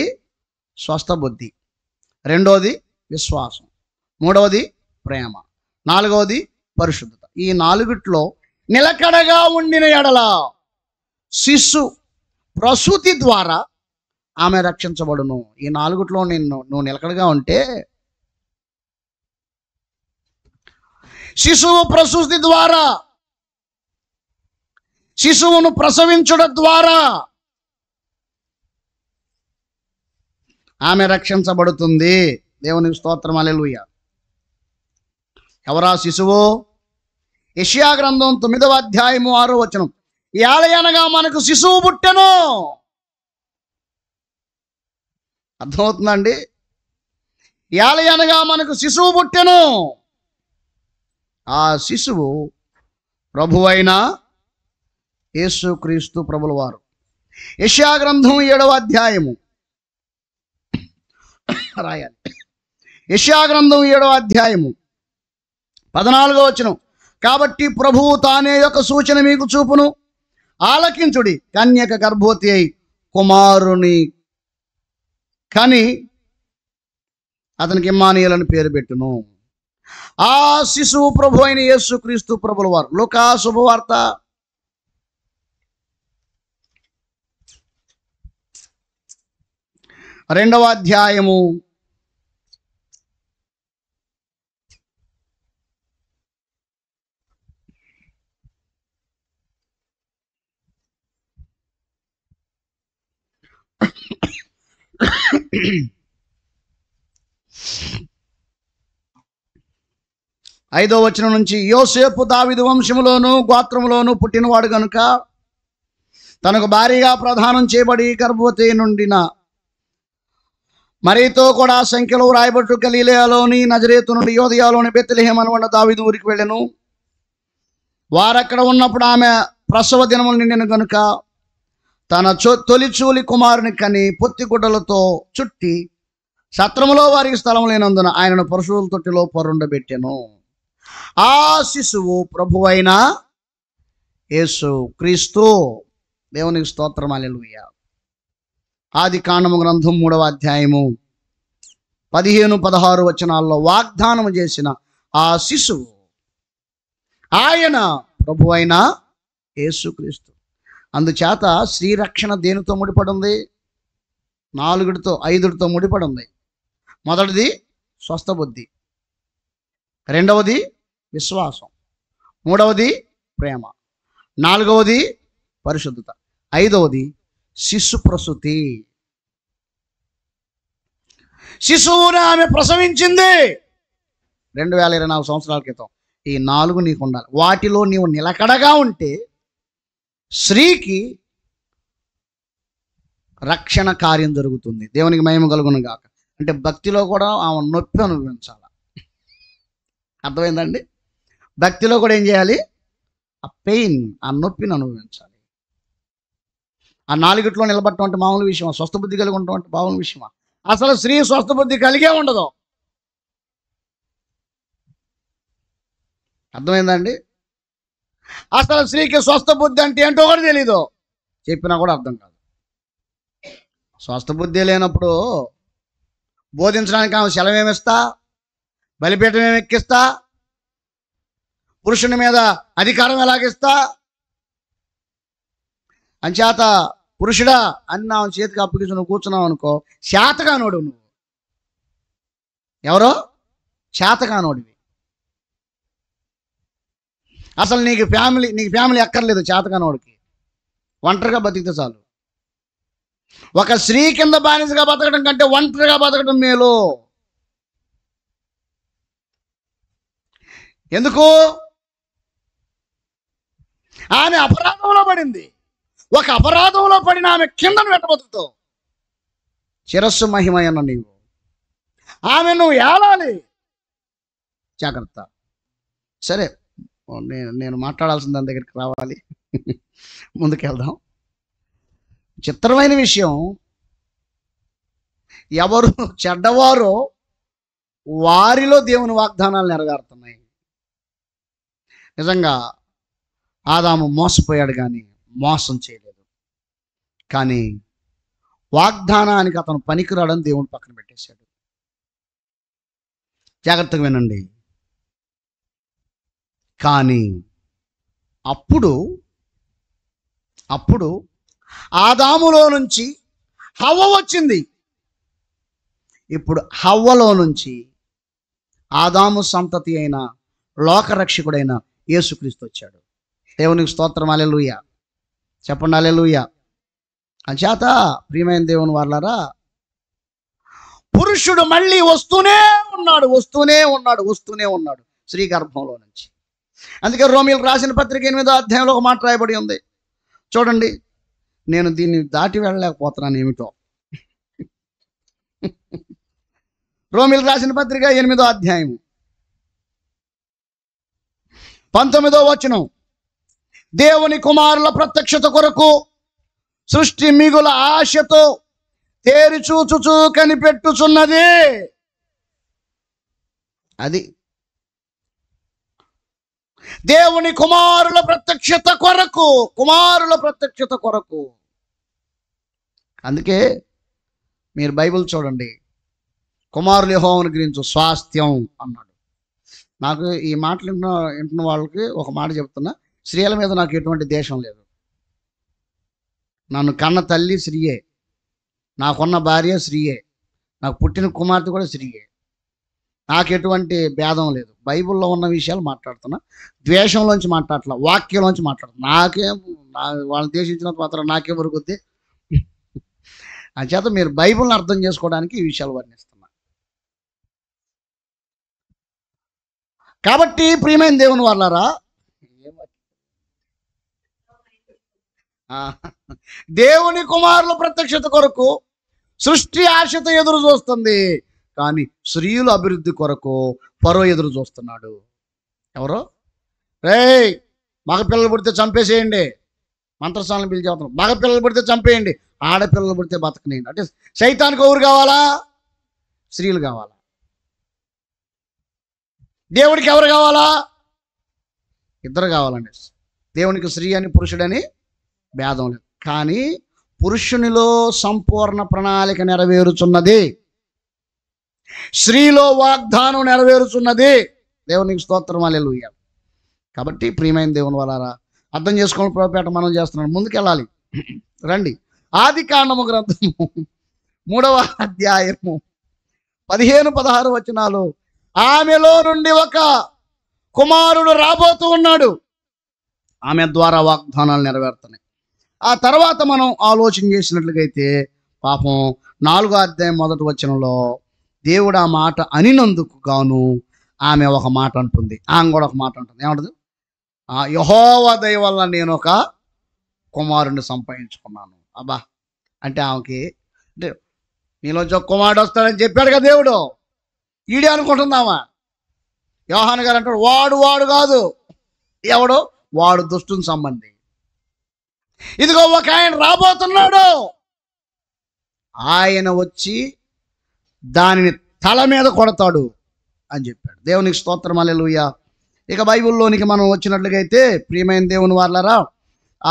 స్వస్థ బుద్ధి. రెండవది విశ్వాసం, మూడవది ప్రేమ, నాలుగవది పరిశుద్ధత. ఈ నాలుగిట్లో నిలకడగా ఉండిన ఎడల శిశు ప్రసూతి ద్వారా ఆమె రక్షించబడును. ఈ నాలుగుట్లో నువ్వు నిలకడగా ఉంటే, శిశువు ప్రసూతి ద్వారా, శిశువును ప్రసవించడం ద్వారా ఆమె రక్షించబడుతుంది. దేవునికి స్తోత్రం, హల్లెలూయా. ఎవరా శిశువు? యెషయా గ్రంథం 9వ అధ్యాయము 6వ వచనం. ఏలయనగా మనకు శిశువు పుట్టెను. అర్థమవుతుందండి? ఏలయనగా మనకు శిశువు పుట్టెను. ఆ శిశువు ప్రభువైన యేసుక్రీస్తు ప్రభుల వారు. యెషయా గ్రంథం 7వ అధ్యాయము రాయాలి. యెషయా గ్రంథం 7వ అధ్యాయము 14వ వచనం. కాబట్టి ప్రభువు తానే యొక్క సూచన మీకు చూపును, ఆలకించుడి. కన్యక గర్భవతి అయి కుమారుని కని అతనికి ఇమ్మానుయేలు అని పేరు పెట్టును. ఆ శిశువు ప్రభు అయిన యేసుక్రీస్తు ప్రభుల వారు. లూకా శుభవార్త 2వ అధ్యాయము 5వ వచనం నుంచి, యోసేపు దావీదు వంశములోను గోత్రములోను పుట్టినవాడు గనుక తనకు భారీగా ప్రదానం చేయబడి గర్భవతి నుండిన మరీతో కూడా సంఖ్యలో రాయబట్టు గలిలయలోని నజరేతు నుండి యోదయలోని బెత్లెహేము అనబడిన దావీదు ఊరికి వెళ్ళెను. వారక్కడ ఉన్నప్పుడు ఆమె ప్రసవ దినములు నిండిన గనుక తన తొలిచూలి కుమారుని కని పొత్తిగుడ్డలతో చుట్టి సత్రములో వారికి స్థలం లేనందున ఆయనను పరశువుల తొట్టిలో పరుండబెట్టెను. ఆ శిశువు ప్రభువైన యేసు క్రీస్తు. దేవునికి స్తోత్రం, హల్లెలూయా. ఆదికాండము గ్రంథం 3వ అధ్యాయము 15-16 వచనాల్లో వాగ్దానం చేసిన ఆ శిశువు ఆయన ప్రభువైన యేసుక్రీస్తు. అందుచేత శ్రీరక్షణ దేనితో ముడిపడి ఉంది? 5తో ముడిపడి ఉంది. మొదటిది స్వస్థ బుద్ధి, రెండవది విశ్వాసం, మూడవది ప్రేమ, నాలుగవది పరిశుద్ధత, ఐదవది శిశు ప్రసూతి. శిశువుని ఆమె ప్రసవించింది 2024 సంవత్సరాల క్రితం. ఈ 4 నీకు ఉండాలి. వాటిలో నీవు నిలకడగా ఉంటే స్త్రీకి రక్షణ కార్యం జరుగుతుంది. దేవునికి మహిమ కలుగును గాక. అంటే భక్తిలో కూడా ఆమె నొప్పి అనుభవించాలి. అర్థమైందండి? భక్తిలో కూడా ఏం చేయాలి? ఆ పెయిన్, ఆ నొప్పిని అనుభవించాలి. ఆ 4ట్లో నిలబడటం అంటే మామూలు విషయమా? స్వస్థ బుద్ధి కలిగి ఉండటం అంటే మామూలు విషయమా? అసలు స్త్రీ స్వస్థ బుద్ధి కలిగే ఉండదు. అర్థమైందండి? అసలు స్త్రీకి స్వస్థ బుద్ధి అంటే ఏంటో కూడా తెలీదు. చెప్పినా కూడా అర్థం కాదు. స్వస్థ బుద్ధి లేనప్పుడు బోధించడానికి ఆమె సెలవేమిస్తా, బలిపీఠం ఏమి ఎక్కిస్తా, పురుషుని మీద అధికారం ఎలాగిస్తా, అంచేత పురుషుడా అన్న చేతికి అప్పగించి నువ్వు కూర్చున్నావు అనుకో, శాతగానోడు నువ్వు. ఎవరో శాతగానోడివి. అసలు నీకు ఫ్యామిలీ అక్కర్లేదు. చేతగానోడికి ఒంటరిగా బతికితే చాలు. ఒక స్త్రీ కింద బానిసగా బతకడం కంటే ఒంటరిగా బతకడం మేలు. ఎందుకు? ఆమె అపరాధంలో పడింది. ఒక అపరాధంలో పడిన ఆమె కిందను పెట్టబోతుతో శిరస్సు మహిమయన్న నీవు ఆమె నువ్వు ఏలాలి. జాగ్రత్త. సరే, నేను మాట్లాడాల్సిన దాని దగ్గరికి రావాలి. ముందుకెళ్దాం. చిత్రమైన విషయం, ఎవరు చెడ్డవారో వారిలో దేవుని వాగ్దానాలు నెరవేరుతున్నాయి. నిజంగా ఆదాము మోసపోయాడు కానీ మోసం చేయలేదు. కానీ వాగ్దానానికి అతను పనికిరాడని దేవుని పక్కన పెట్టేశాడు. జాగ్రత్తగా వినండి. కానీ అప్పుడు ఆదాములో నుంచి హవ్వ వచ్చింది. ఇప్పుడు హవ్వలో నుంచి ఆదాము సంతతి అయిన లోకరక్షకుడైన యేసుక్రీస్తు వచ్చాడు. దేవునికి స్తోత్రం, హల్లెలూయా. చెప్పండి హల్లెలూయా. అంచేత ప్రియమైన దేవుని వారలారా, పురుషుడు మళ్ళీ వస్తూనే ఉన్నాడు స్త్రీ గర్భంలో నుంచి. అందుకే రోమీయులకు రాసిన పత్రిక 8వ అధ్యాయంలో ఒక మాట రాయబడి ఉంది. చూడండి, నేను దీన్ని దాటి వెళ్ళలేకపోతున్నాను ఏమిటో. రోమీయులకు రాసిన పత్రిక 8వ అధ్యాయం 19వ వచనం, దేవుని కుమారుల ప్రత్యక్షత కొరకు సృష్టి మిగుల ఆశతో తేరి చూచుచూ కనిపెట్టుచున్నది. అది దేవుని కుమారుల ప్రత్యక్షత కొరకు. అందుకే మీరు బైబిల్ చూడండి, కుమారులు యెహోవాను గురించి స్వాస్థ్యం అన్నాడు. నాకు ఈ మాటలు వింటున్న వాళ్ళకి ఒక మాట చెప్తున్నా, స్త్రీల మీద నాకు ఎటువంటి దేశం లేదు. నన్ను కన్న తల్లి స్త్రీయే, నాకున్న భార్య స్త్రీయే, నాకు పుట్టిన కుమార్తె కూడా స్త్రీయే. నాకు ఎటువంటి భేదం లేదు. బైబిల్లో ఉన్న విషయాలు మాట్లాడుతున్నా, ద్వేషంలోంచి మాట్లాడట్లా, వాక్యంలోంచి మాట్లాడుతున్నా. వాళ్ళని దేశించినంత మాత్రం నాకేం వరకుద్ది. అంచేత మీరు బైబిల్ని అర్థం చేసుకోవడానికి ఈ విషయాలు వర్ణిస్తున్నా. కాబట్టి ప్రియమైన దేవుని వాళ్ళారా, దేవుని కుమారుల ప్రత్యక్షత కొరకు సృష్టి ఆశతో ఎదురు చూస్తుంది, కానీ స్త్రీల అభివృద్ధి కొరకు ఫరో ఎదురు చూస్తున్నాడు. ఎవరో రేయ్ మగపిల్లలు పుడితే చంపేసేయండి, మంత్రస్థానం పిలిచి చెబుతున్నాం. మగపిల్లలు పుడితే చంపేయండి, ఆడపిల్లలు పుడితే బతకనేయండి. అంటే సైతానికి ఎవరు కావాలా? స్త్రీలు కావాలా? దేవుడికి ఎవరు కావాలా? ఇద్దరు కావాలండి. దేవునికి స్త్రీ అని పురుషుడని భేదం లేదు, కానీ పురుషునిలో సంపూర్ణ ప్రణాళిక నెరవేరుచున్నది, స్త్రీలో వాగ్దానం నెరవేరుచున్నది. దేవునికి స్తోత్రం, హల్లెలూయా. కాబట్టి ప్రియమైన దేవుని వాళ్ళారా, అర్థం చేసుకోవడం ప్రభుపేట మనం చేస్తున్నాం. ముందుకెళ్ళాలి, రండి. ఆదికాండము గ్రంథము 3వ అధ్యాయము 15-16 వచనాలు, ఆమెలో నుండి ఒక కుమారుడు రాబోతూ ఉన్నాడు, ఆమె ద్వారా వాగ్దానాలు నెరవేరుతున్నాయి. ఆ తర్వాత మనం ఆలోచన చేసినట్లుగైతే పాపం 4వ అధ్యాయం 1వ వచనంలో దేవుడు ఆ మాట అనినందుకు గాను ఆమె ఒక మాట అంటుంది, ఆమె కూడా ఒక మాట అంటుంది. ఏమంటది? యెహోవా దయ వల్ల నేను ఒక కుమారుడిని సంపాదించుకున్నాను. అబ్బా, అంటే ఆమెకి అంటే నీలోంచి ఒక కుమారుడు వస్తాడని చెప్పాడు కదా దేవుడు. ఈడే అనుకుంటుందామా? యోహాను గారు అంటాడు, వాడు కాదు. ఎవడు? వాడు దుష్టుని సంబంధి. ఇదిగో ఒక ఆయన రాబోతున్నాడు, ఆయన వచ్చి దానిని తల మీద కొడతాడు అని చెప్పాడు. దేవునికి స్తోత్రం, హల్లెలూయా. ఇక బైబిల్లోనికి మనం వచ్చినట్లుగైతే ప్రియమైన దేవుని వాళ్ళారా,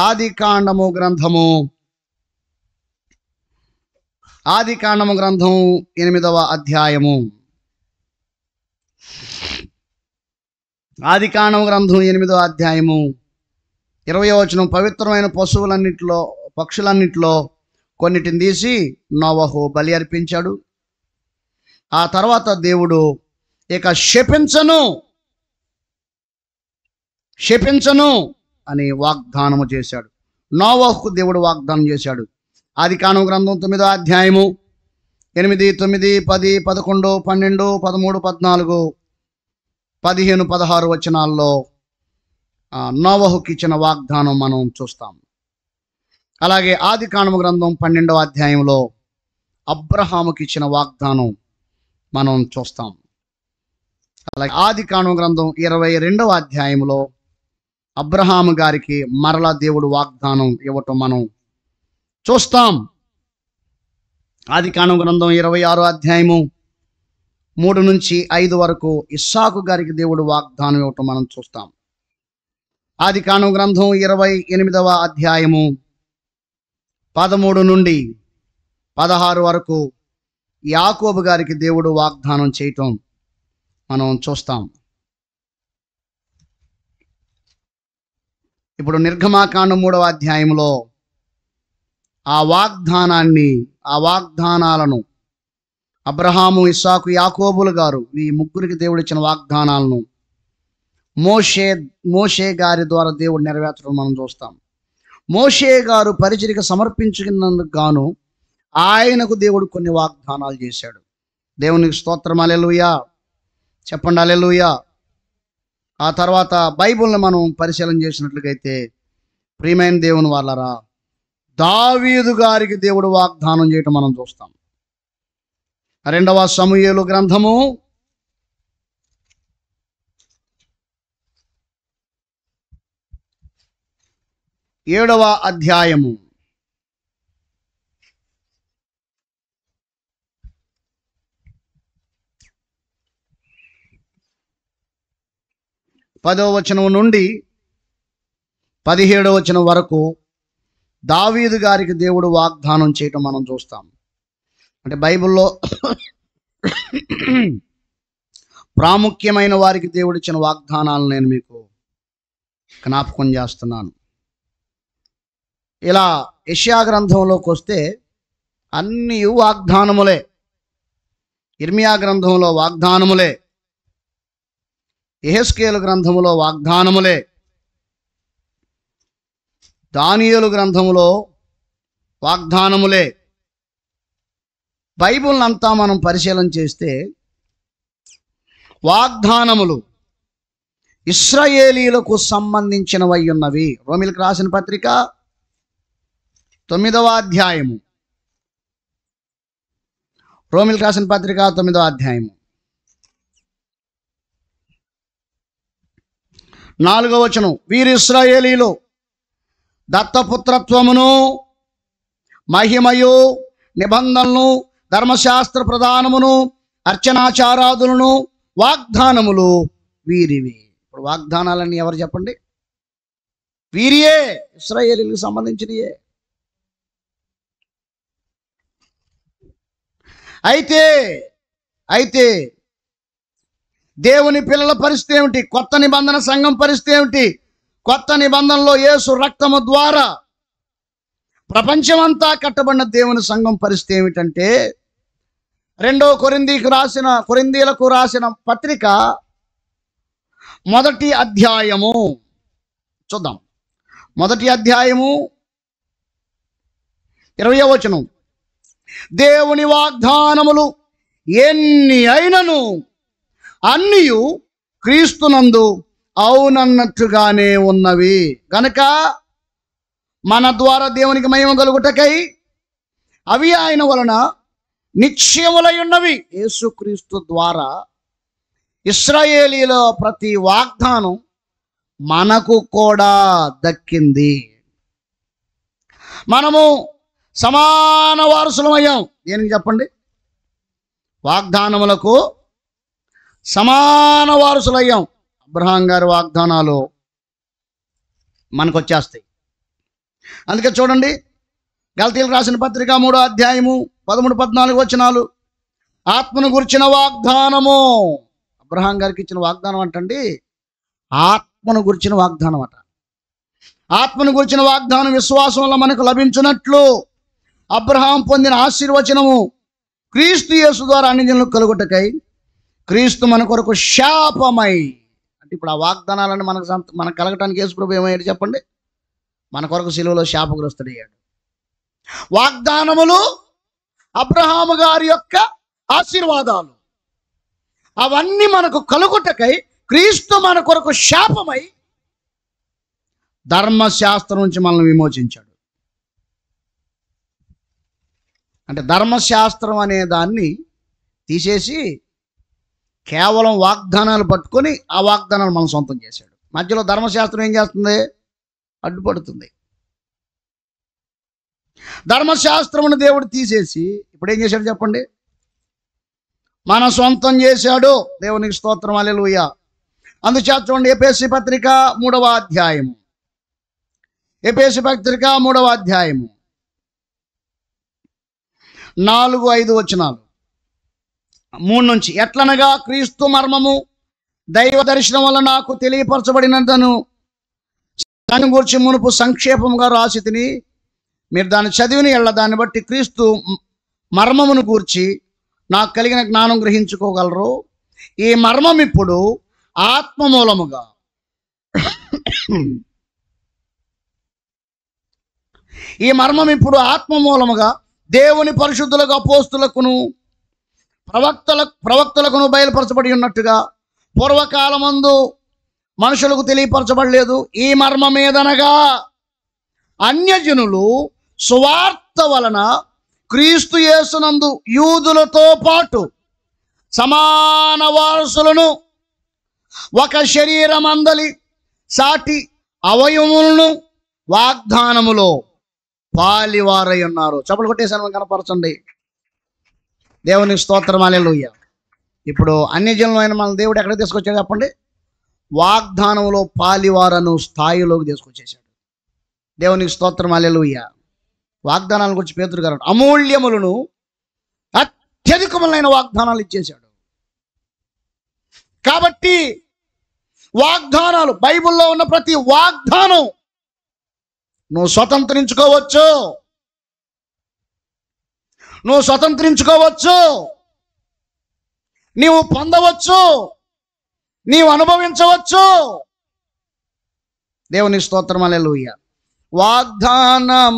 ఆదికాండము గ్రంథం 8వ అధ్యాయము, ఆదికాండము గ్రంథం 8వ అధ్యాయము 20వ వచనం, పవిత్రమైన పక్షులన్నిటిలో కొన్నిటిని తీసి నోవహు బలి అర్పించాడు. ఆ తర్వాత దేవుడు ఇక శపించను అని వాగ్దానము చేశాడు. నోవహుకు దేవుడు వాగ్దానం చేశాడు. ఆదికాండము గ్రంథం 9వ అధ్యాయము 8, 9, 10, 11, 12, 13, 14, 15, 16 వచనాల్లో నోవహుకి ఇచ్చిన వాగ్దానం మనం చూస్తాం. అలాగే ఆదికాండము గ్రంథం 12వ అధ్యాయంలో అబ్రహాముకి ఇచ్చిన వాగ్దానం మనం చూస్తాం. అలాగే ఆదికాండము గ్రంథం 22వ అధ్యాయంలో అబ్రహాము గారికి మరలా దేవుడు వాగ్దానం ఇవ్వటం మనం చూస్తాం. ఆదికాండము గ్రంథం 26వ అధ్యాయము 3 నుంచి 5 వరకు ఇస్సాకు గారికి దేవుడు వాగ్దానం ఇవ్వటం మనం చూస్తాం. ఆదికాండము గ్రంథం 28వ అధ్యాయము 13 నుండి 16 వరకు యాకోబు గారికి దేవుడు వాగ్దానం చేయటం మనం చూస్తాం. ఇప్పుడు నిర్గమాకాండం 3వ అధ్యాయంలో ఆ వాగ్దానాలను అబ్రహాము, ఇస్సాకు, యాకోబులు గారు ఈ ముగ్గురికి దేవుడు ఇచ్చిన వాగ్దానాలను మోషే గారి ద్వారా దేవుడు నెరవేర్చడం మనం చూస్తాం. మోషే గారు పరిచర్యకు సమర్పించుకున్నందుకు గాను ఆయనకు దేవుడు కొన్ని వాగ్దానాలు చేశాడు. దేవునికి స్తోత్రం, హల్లెలూయా. చెప్పండి హల్లెలూయా. ఆ తర్వాత బైబిల్ని మనం పరిశీలన చేసినట్లయితే ప్రియమైన దేవుని వాళ్ళరా, దావీదు గారికి దేవుడు వాగ్దానం చేయటం మనం చూస్తాం. 2వ సమూయేలు గ్రంథము 7వ అధ్యాయము 10వ వచనం నుండి 17వ వచనం వరకు దావీదు గారికి దేవుడు వాగ్దానం చేయటం మనం చూస్తాం. అంటే బైబిల్లో ప్రాముఖ్యమైన వారికి దేవుడు ఇచ్చిన వాగ్దానాలను నేను మీకు జ్ఞాపకం చేస్తున్నాను. ఇలా యెషయా గ్రంథంలోకి వస్తే అన్ని వాగ్దానములే, ఇర్మియా గ్రంథంలో వాగ్దానములే, యెహెజ్కేలు గ్రంథములో వాగ్దానములే, దానియేలు గ్రంథములో వాగ్దానములే. బైబిల్ అంతా మనం పరిశీలన చేస్తే వాగ్దానములు ఇశ్రాయేలీయులకు సంబంధించినవై ఉన్నవి. రోమీయులకు రాసిన పత్రిక 9వ అధ్యాయము, రోమీయులకు రాసిన పత్రిక 9వ అధ్యాయము 4వ వచనం, వీరు ఇశ్రాయేలీయులు దత్తపుత్రత్వమును, మహిమయు, నిబంధనలు, ధర్మశాస్త్ర ప్రధానమును, అర్చనాచారాదులను, వాగ్దానములు వీరివి. ఇప్పుడు వాగ్దానాలన్నీ ఎవరు చెప్పండి? వీరియే, ఇశ్రాయేలీయులకు సంబంధించినయే. అయితే దేవుని పిల్లల పరిస్థితి ఏమిటి? కొత్త నిబంధన సంఘం పరిస్థితి ఏమిటి? కొత్త నిబంధనలో యేసు రక్తము ద్వారా ప్రపంచమంతా కట్టబడిన దేవుని సంఘం పరిస్థితి ఏమిటంటే, 2వ కొరింథీయులకు రాసిన పత్రిక 1వ అధ్యాయము చూద్దాం. 1వ అధ్యాయము 20వ వచనం, దేవుని వాగ్దానములు ఎన్ని అయినను అన్నియు క్రీస్తునందు అవునన్నట్టుగానే ఉన్నవి కనుక మన ద్వారా దేవునికి మహిమ కలుగుటకై అవి ఆయన వలన నిశ్చయములై ఉన్నవి. యేసుక్రీస్తు ద్వారా ఇశ్రాయేలీల ప్రతి వాగ్దానం మనకు కూడా దక్కింది. మనము సమాన వారసులమయ్యాం. దేనికి చెప్పండి? వాగ్దానములకు సమాన వారసులయ్యాం. అబ్రహాం గారి వాగ్దానాలు మనకు వచ్చేస్తాయి. అందుకే చూడండి, గలతీయులకు రాసిన పత్రిక 3వ అధ్యాయము 13-14 వచనాలు, ఆత్మను గురించిన వాగ్దానము. అబ్రహాం గారికి ఇచ్చిన వాగ్దానం అంటండి, ఆత్మను గురించిన వాగ్దానం అట. ఆత్మను గురించిన వాగ్దానం విశ్వాసం వల్ల మనకు లభించినట్లు అబ్రహాం పొందిన ఆశీర్వచనము క్రీస్తు యేసు ద్వారా అన్ని జనులకు కలుగుటకై క్రీస్తు మన కొరకు శాపమై. అంటే ఇప్పుడు ఆ వాగ్దానాలను మనకు కలగటానికి యేసు ప్రభు ఏమయ్యాడు చెప్పండి? మన కొరకు సిలువలో శాపగ్రస్తుడయ్యాడు. వాగ్దానములు అబ్రహాము గారి యొక్క ఆశీర్వాదాలు అవన్నీ మనకు కలుగుటకై క్రీస్తు మన కొరకు శాపమై ధర్మశాస్త్రం నుంచి మనల్ని విమోచించాడు. అంటే ధర్మశాస్త్రం అనే దాన్ని తీసేసి కేవలం వాగ్దానాలు పట్టుకొని ఆ వాగ్దానాలు మనం సొంతం చేశాడు. మధ్యలో ధర్మశాస్త్రం ఏం చేస్తుంది? అడ్డుపడుతుంది. ధర్మశాస్త్రమును దేవుడు తీసేసి ఇప్పుడు ఏం చేశాడు చెప్పండి? మన సొంతం చేశాడు. దేవునికి స్తోత్రం, హల్లెలూయా. అందుచేత చూడండి, ఎఫెసీ పత్రిక 3వ అధ్యాయము, ఎఫెసీ పత్రిక 3వ అధ్యాయము 4-5 వచనాలు, 3 నుంచి, ఎట్లనగా క్రీస్తు మర్మము దైవ దర్శనం వల్ల నాకు తెలియపరచబడినంతను దాని గురించి మునుపు సంక్షేపముగా రాసి తిని మీరు దాన్ని చదివిన ఎళ్ళ దాన్ని బట్టి క్రీస్తు మర్మమును గూర్చి నాకు కలిగిన జ్ఞానం గ్రహించుకోగలరు. ఈ మర్మం ఇప్పుడు ఆత్మ మూలముగా దేవుని పరిశుద్ధులకు అపోస్తులకును ప్రవక్తలకును బయలుపరచబడి ఉన్నట్టుగా పూర్వకాలమందు మనుషులకు తెలియపరచబడలేదు. ఈ మర్మమేదనగా అన్యజనులు సువార్త వలన క్రీస్తు యేసునందు యూదులతో పాటు సమాన వారసులను, ఒక శరీరమందలి సాటి అవయవములను వాగ్దానములో పాలివారై ఉన్నారు. చప్పట్లు కొట్టేసాను, కనపరచండి. దేవునికి స్తోత్రం, హల్లెలూయా. ఇప్పుడు అన్యజనులైన మన దేవుడు ఎక్కడికి తీసుకొచ్చాడు చెప్పండి? వాగ్దానంలో పాలివారను స్థాయిలోకి తీసుకొచ్చేసాడు. దేవునికి స్తోత్రం, హల్లెలూయా. వాగ్దానాల గురించి పేతురు గారు అమూల్యములను అత్యధికములైన వాగ్దానాలు ఇచ్చేశాడు. కాబట్టి వాగ్దానాలు, బైబిల్లో ఉన్న ప్రతి వాగ్దానం నువ్వు స్వతంత్రించుకోవచ్చు, నీవు పొందవచ్చు, నీవు అనుభవించవచ్చు. దేవుని స్తోత్రం, హల్లెలూయా. వాగ్దానములానిచ్చి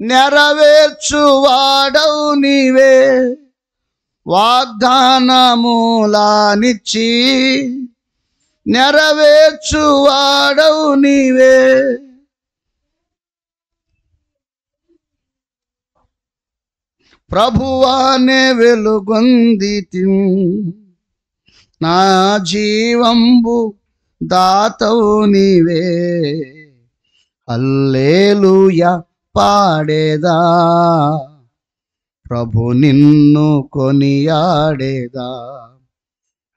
నెరవేర్చువాడవు నీవే, వాగ్దానములానిచ్చి నెరవేర్చువాడవు నీవే. ప్రభువానే వెలుగొందితి, నా జీవంబు దాతవు నీవే, హల్లెలూయా పాడేదా, ప్రభు నిన్ను కొనియాడేదా,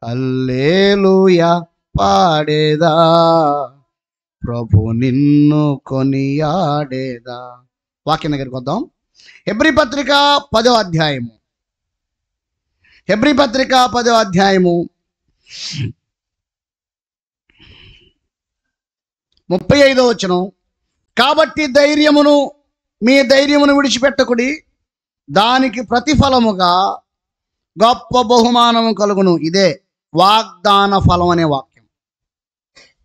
హల్లెలూయా పాడేదా, ప్రభు నిన్ను కొనియాడేదా. వాక్యం దగ్గరికి వద్దాం. హెబ్రీ పత్రిక 10వ అధ్యాయము, 35వ వచనం. కాబట్టి మీ ధైర్యమును విడిచిపెట్టకుడి, దానికి ప్రతిఫలముగా గొప్ప బహుమానము కలుగును. ఇదే వాగ్దాన ఫలం అనే వాక్యం.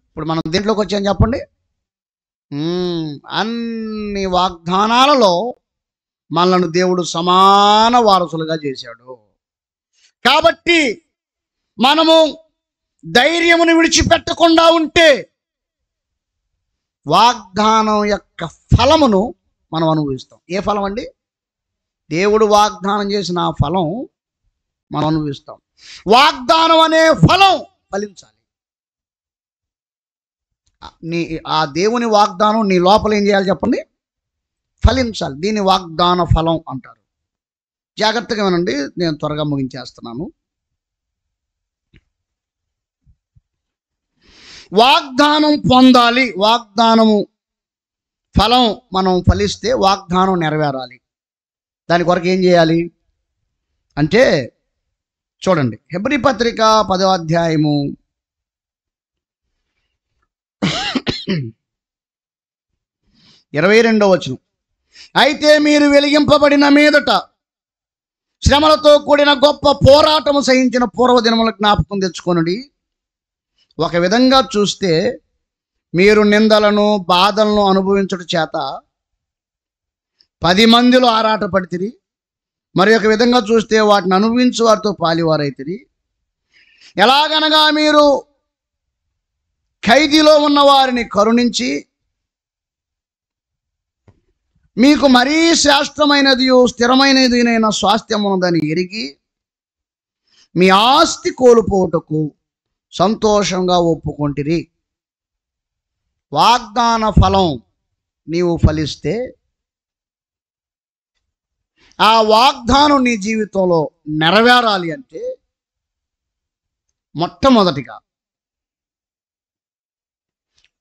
ఇప్పుడు మనం దీంట్లోకి వచ్చాం చెప్పండి. అన్ని వాగ్దానాలలో మనల్ని దేవుడు సమాన వారసులుగా చేశాడు. కాబట్టి మనము ధైర్యమును విడిచిపెట్టకుండా ఉంటే వాగ్దానం యొక్క ఫలమును మనం అనుభవిస్తాం. ఏ ఫలం అండి? దేవుడు వాగ్దానం చేసిన ఆ ఫలం మనం అనుభవిస్తాం. వాగ్దానం అనే ఫలం ఫలించాలి. ఆ దేవుని వాగ్దానం నీ లోపల ఏం చేయాలి చెప్పండి? ఫలించాలి. దీన్ని వాగ్దాన ఫలం అంటారు. జాగ్రత్తగా వినండి, నేను త్వరగా ముగించేస్తున్నాను. వాగ్దానం పొందాలి, వాగ్దానము ఫలం మనం ఫలిస్తే వాగ్దానం నెరవేరాలి. దాని కొరకు ఏం చేయాలి అంటే చూడండి, హెబ్రీ పత్రిక 10వ అధ్యాయము 22వ వచనం. అయితే మీరు వెలిగింపబడిన మీదట శ్రమలతో కూడిన గొప్ప పోరాటము సహించిన పూర్వదినముల జ్ఞాపకం తెచ్చుకొనుడి. ఒక విధంగా చూస్తే మీరు నిందలను బాధలను అనుభవించుట చేత 10 మందిలో ఆరాటపడితిరి. మరి ఒక విధంగా చూస్తే వాటిని అనుభవించు వారితో పాలివారైతిరి. ఎలాగనగా మీరు ఖైదీలో ఉన్న వారిని కరుణించి మీకు మరీ శ్రేష్టమైనది స్థిరమైనదినైన స్వాస్థ్యమున్నదని ఎరిగి మీ ఆస్తి కోల్పోవుటకు సంతోషంగా ఒప్పుకొంటిరి. వాగ్దాన ఫలం నీవు ఫలిస్తే ఆ వాగ్దానం నీ జీవితంలో నెరవేరాలి అంటే మొట్టమొదటిగా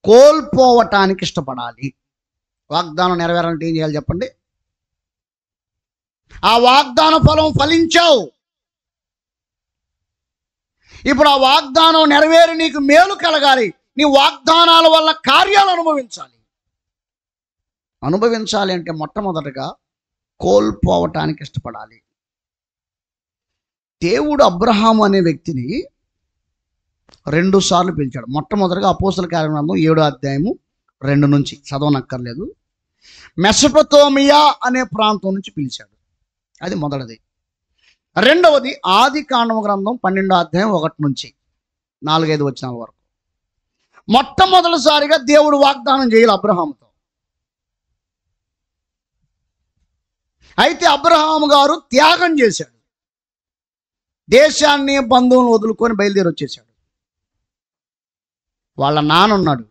కోల్పోవటానికి ఇష్టపడాలి. వాగ్దానం నెరవేరాలంటే ఏం చేయాలి చెప్పండి? ఆ వాగ్దాన ఫలం ఫలించావు, ఇప్పుడు ఆ వాగ్దానం నెరవేరి నీకు మేలు కలగాలి. నీ వాగ్దానాల వల్ల కార్యాలు అనుభవించాలి. అనుభవించాలి అంటే మొట్టమొదటగా కోల్పోవటానికి ఇష్టపడాలి. దేవుడు అబ్రహాము అనే వ్యక్తిని 2 సార్లు పిలిచాడు. మొట్టమొదటిగా అపోస్తల కార్యగ్రంథం 7వ అధ్యాయము 2 నుంచి చదవనక్కర్లేదు. మెసొపొతేమియా అనే ప్రాంతం నుంచి పిలిచాడు. అది మొదటిది. రెండవది ఆదికాండము గ్రంథం 12వ అధ్యాయం 1 నుంచి 4-5 వచనాల వరకు. మొట్టమొదటిసారిగా దేవుడు వాగ్దానం చేయాలి అబ్రహాముతో. అయితే అబ్రహాము గారు త్యాగం చేశాడు. దేశాన్ని బంధువులను వదులుకొని బయలుదేరి వచ్చేసాడు. వాళ్ళ నాన్న ఉన్నాడు,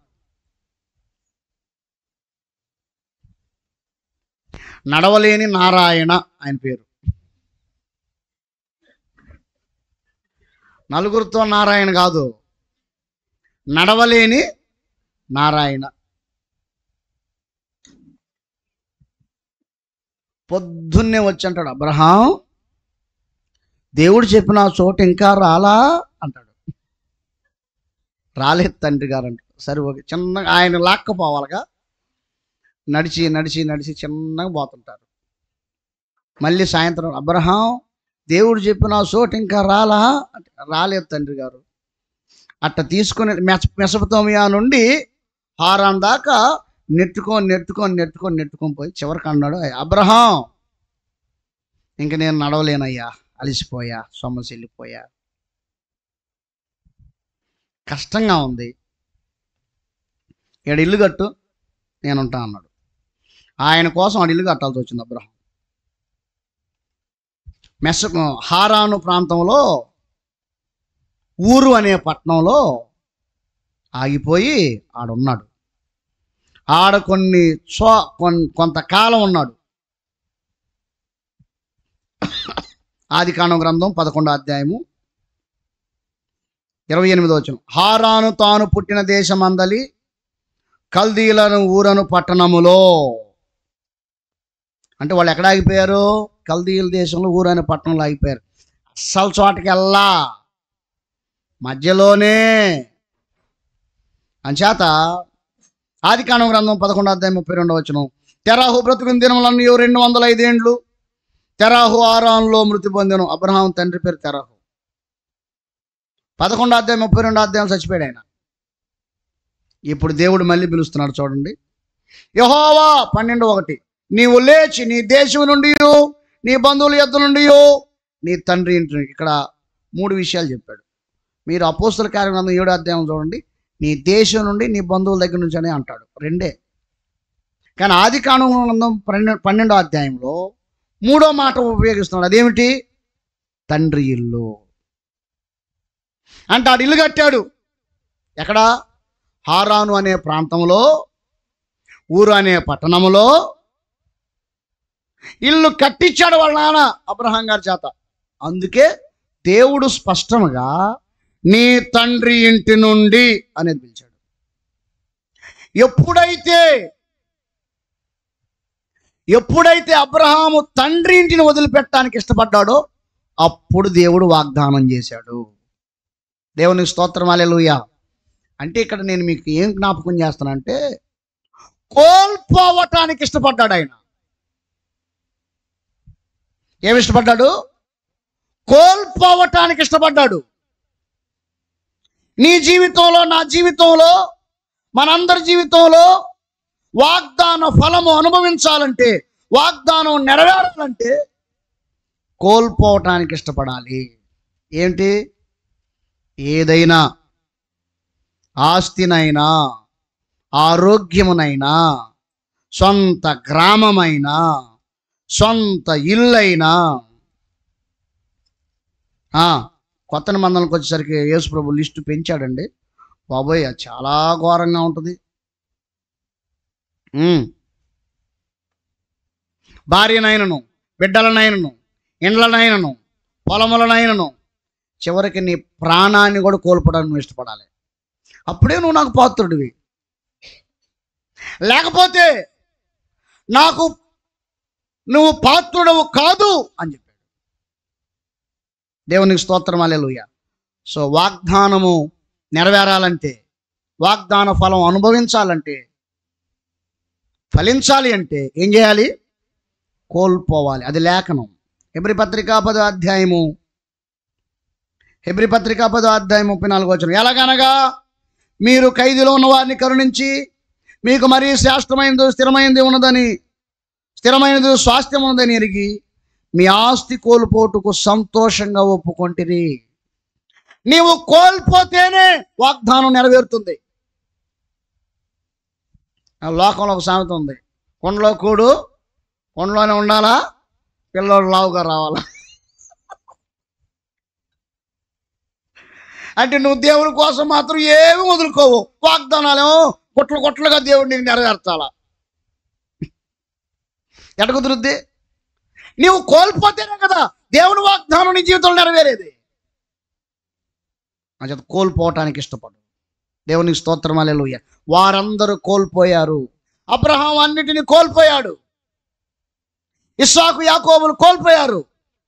నడవలేని నారాయణ ఆయన పేరు. నలుగురితో నారాయణ కాదు, నడవలేని నారాయణ. పొద్దున్నే వచ్చి అంటాడు, అబ్రహాం దేవుడు చెప్పిన చోట ఇంకా రాలా అంటాడు. రాలేదు తండ్రి గారు అంటాడు. సరే ఓకే, చిన్నగా ఆయన లాక్కపోవాలిగా, నడిచి నడిచి నడిచి చిన్నగా పోతుంటారు. మళ్ళీ సాయంత్రం, అబ్రహాం దేవుడు చెప్పిన చోట ఇంకా రాలా అంటే, రాలేదు తండ్రి గారు. అట్ట తీసుకుని మెసొపొతేమియా నుండి హారాన్ దాకా నెట్టుకొని పోయి చివరికి అన్నాడు, అబ్రహాం ఇంక నేను నడవలేనయ్యా, అలసిపోయా, సొమ్మసిల్లిపోయా, కష్టంగా ఉంది, ఈడ ఇల్లు కట్టు నేను ఉంటా అన్నాడు. ఆయన కోసం ఆడ ఇల్లు కట్టాల్సి వచ్చింది అబ్రహాం. హారాను ప్రాంతంలో ఊరు అనే పట్టణంలో ఆగిపోయి ఆడున్నాడు. ఆడ కొంతకాలం ఉన్నాడు. ఆదికాండం గ్రంథం 11వ అధ్యాయము 28వ వచనం. హారాను తాను పుట్టిన దేశమందలి కల్దీలను ఊరను పట్టణములో, అంటే వాళ్ళు ఎక్కడ ఆగిపోయారు? కల్దీల దేశంలో ఊరు అనే పట్టణంలో ఆగిపోయారు. అస్సలు చోటకి వెళ్ళా, మధ్యలోనే. అంచేత ఆదికాండం గ్రంథం 11వ అధ్యాయం 32వ వచనం. తెరాహు బ్రతుకుని దినములన్నీ 205 ఏండ్లు. తెరాహు హారానులో మృతి పొందెను. అబ్రహాం తండ్రి పేరు తెరాహు. 11వ అధ్యాయం 32వ అధ్యాయం చచ్చిపోయాడు ఆయన. ఇప్పుడు దేవుడు మళ్ళీ పిలుస్తున్నాడు చూడండి. యెహోవా 12:1, నీవు లేచి నీ దేశం నుండి, నీ బంధువుల యొద్ద నుండి, నీ తండ్రి ఇంటి. ఇక్కడ 3 విషయాలు చెప్పాడు. మీరు అపోస్తల కార్యగ్రంథం 7వ అధ్యాయం చూడండి, నీ దేశం నుండి నీ బంధువుల దగ్గర నుంచి అని అంటాడు, 2. కానీ ఆదికాండం గ్రంథం 12వ అధ్యాయంలో 3వ మాట ఉపయోగిస్తున్నాడు. అదేమిటి? తండ్రి ఇల్లు. అంటే ఆడు ఇల్లు కట్టాడు. ఎక్కడ? హారాను అనే ప్రాంతంలో, ఊరు అనే పట్టణంలో ఇల్లు కట్టించాడు వాళ్ళ నాన్న అబ్రహాం గారి చేత. అందుకే దేవుడు స్పష్టంగా నీ తండ్రి ఇంటి నుండి అనేది పిలిచాడు. ఎప్పుడైతే అబ్రహాము తండ్రి ఇంటిని వదిలిపెట్టడానికి ఇష్టపడ్డాడో అప్పుడు దేవుడు వాగ్దానం చేశాడు. దేవునికి స్తోత్రం, హల్లెలూయా. అంటే ఇక్కడ నేను మీకు ఏం జ్ఞాపకం చేస్తానంటే, కోల్పోవటానికి ఇష్టపడ్డాడు ఆయన. ఏమి ఇష్టపడ్డాడు? కోల్పోవటానికి ఇష్టపడ్డాడు. నీ జీవితంలో, నా జీవితంలో, మనందరి జీవితంలో వాగ్దాన ఫలము అనుభవించాలంటే, వాగ్దానం నెరవేరాలంటే కోల్పోవటానికి ఇష్టపడాలి. ఏంటి? ఏదైనా, ఆస్తినైనా, ఆరోగ్యమునైనా, సొంత గ్రామమైనా, సొంత ఇల్లైనా. కొత్త నిబంధనలకు వచ్చేసరికి యేసు ప్రభు లిస్టు పెంచాడండి బాబోయ్, అది చాలా ఘోరంగా ఉంటుంది. భార్యనైనను, బిడ్డలనైనను, ఇండ్లనైనను, పొలములనైనను, చివరికి నీ ప్రాణాన్ని కూడా కోల్పోవడానికి నువ్వు ఇష్టపడాలి. అప్పుడే నువ్వు నాకు పాత్రుడివి. లేకపోతే నాకు నువ్వు పాత్రుడవు కాదు అని చెప్పాడు. దేవునికి స్తోత్రం, హల్లెలూయా. సో వాగ్దానము నెరవేరాలంటే, వాగ్దాన ఫలం అనుభవించాలంటే ఫలించాలి అంటే ఏం చేయాలి? కోల్పోవాలి. అది లేఖనం. హెబ్రీ పత్రిక 10వ అధ్యాయము 34 ఎలాగనగా మీరు ఖైదులో ఉన్న వారిని కరుణించి మీకు మరీ శ్రేష్టమైనది స్థిరమైనది స్వాస్థ్యం ఉన్నదని ఎరిగి మీ ఆస్తి కోల్పోటుకు సంతోషంగా ఒప్పుకొంటిరి. నీవు కోల్పోతేనే వాగ్దానం నెరవేరుతుంది. లోకంలో ఒక సామెత ఉంది, కొండలో కూడు కొండలోనే ఉండాలా, పిల్లలు లావుగా రావాలా. అంటే నువ్వు దేవుడి కోసం మాత్రం ఏమి వదులుకోవు, వాగ్దానాలేమో కొట్లుగా దేవుడు నీకు నెరవేర్చాలా. ఎట కుదురుద్ది? నీవు కోల్పోతేనే కదా దేవుని వాగ్దానం నీ జీవితంలో నెరవేరేది. అంచేత కోల్పోవటానికి ఇష్టపడు. దేవునికి స్తోత్రం, హల్లెలూయా. వారందరూ కోల్పోయారు. అబ్రహాం అన్నిటిని కోల్పోయాడు, ఇస్సాకు యాకోబులు కోల్పోయారు.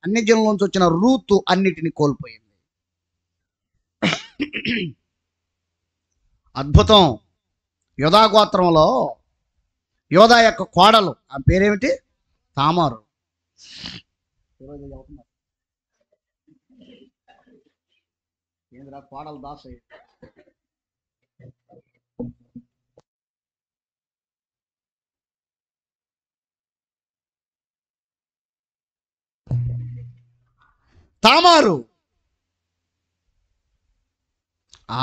అన్ని జనుల నుంచి వచ్చిన రూతు అన్నిటిని కోల్పోయింది. అద్భుతం. యోధా గోత్రంలో యోధా యొక్క కోడలు, ఆ పేరేమిటి? తామారు. కోడలు దాసయ్య. తామారు